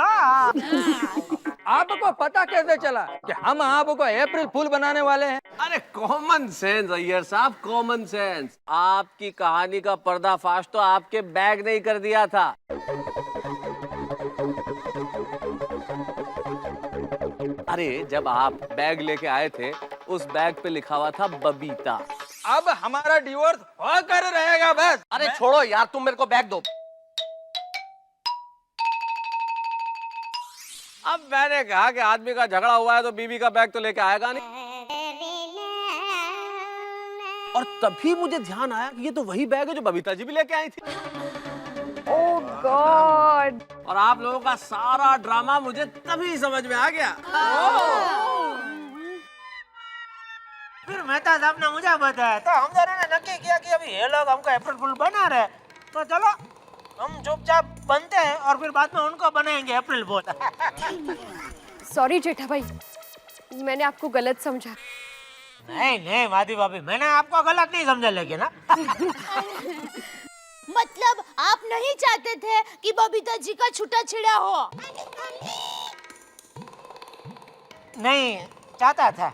आपको पता कैसे चला कि हम आपको अप्रैल फूल बनाने वाले हैं? अरे कॉमन सेंस अय्यर साहब, कॉमन सेंस। आपकी कहानी का पर्दाफाश तो आपके बैग ने ही कर दिया था। अरे जब आप बैग लेके आए थे, उस बैग पे लिखा हुआ था बबीता। अब हमारा डिवोर्स होकर रहेगा बस। अरे छोड़ो यार, तुम मेरे को बैग दो। अब मैंने कहा कि आदमी का झगड़ा हुआ है तो बीवी का बैग तो लेके आएगा नहीं। और तभी मुझे ध्यान आया कि ये तो वही बैग है जो बबीता जी भी लेके आई थी। ओह गॉड। और आप लोगों का सारा ड्रामा मुझे तभी समझ में आ गया। फिर मेहता साहब ने मुझे बताया, तो हम दोनों ने नक्की किया कि अभी ये लोग हमको अप्रैल फूल बना रहे, तो चलो हम चुपचाप बनते हैं और फिर बाद में उनको बनाएंगे अप्रैल फूल। सॉरी जेठा भाई, मैंने आपको गलत समझा। नहीं नहीं माधी भाभी, मैंने आपको गलत नहीं समझा, लेकिन ना। मतलब आप नहीं चाहते थे कि बबीता जी का छूटा छिड़ा हो? नहीं चाहता था।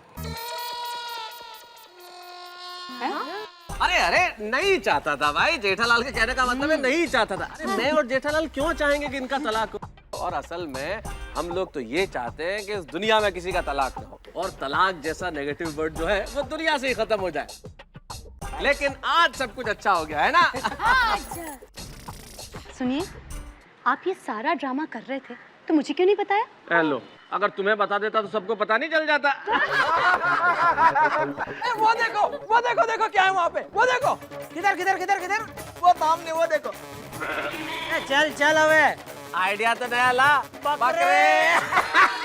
अरे अरे नहीं चाहता था भाई, जेठालाल के कहने का मतलब है नहीं चाहता था। अरे मैं और जेठालाल क्यों चाहेंगे कि इनका तलाक हो? और असल में हम लोग तो ये चाहते हैं कि इस दुनिया में किसी का तलाक ना हो, और तलाक जैसा नेगेटिव वर्ड जो है वो दुनिया से ही खत्म हो जाए। लेकिन आज सब कुछ अच्छा हो गया है ना। सुनिए, आप ये सारा ड्रामा कर रहे थे तो मुझे क्यों नहीं बताया? हेलो, अगर तुम्हें बता देता तो सबको पता नहीं चल जाता। वो देखो देखो क्या है वहाँ पे, वो देखो। किधर किधर किधर किधर, वो सामने, वो देखो। चल चल हवे आइडिया तो नया ला, बकरे।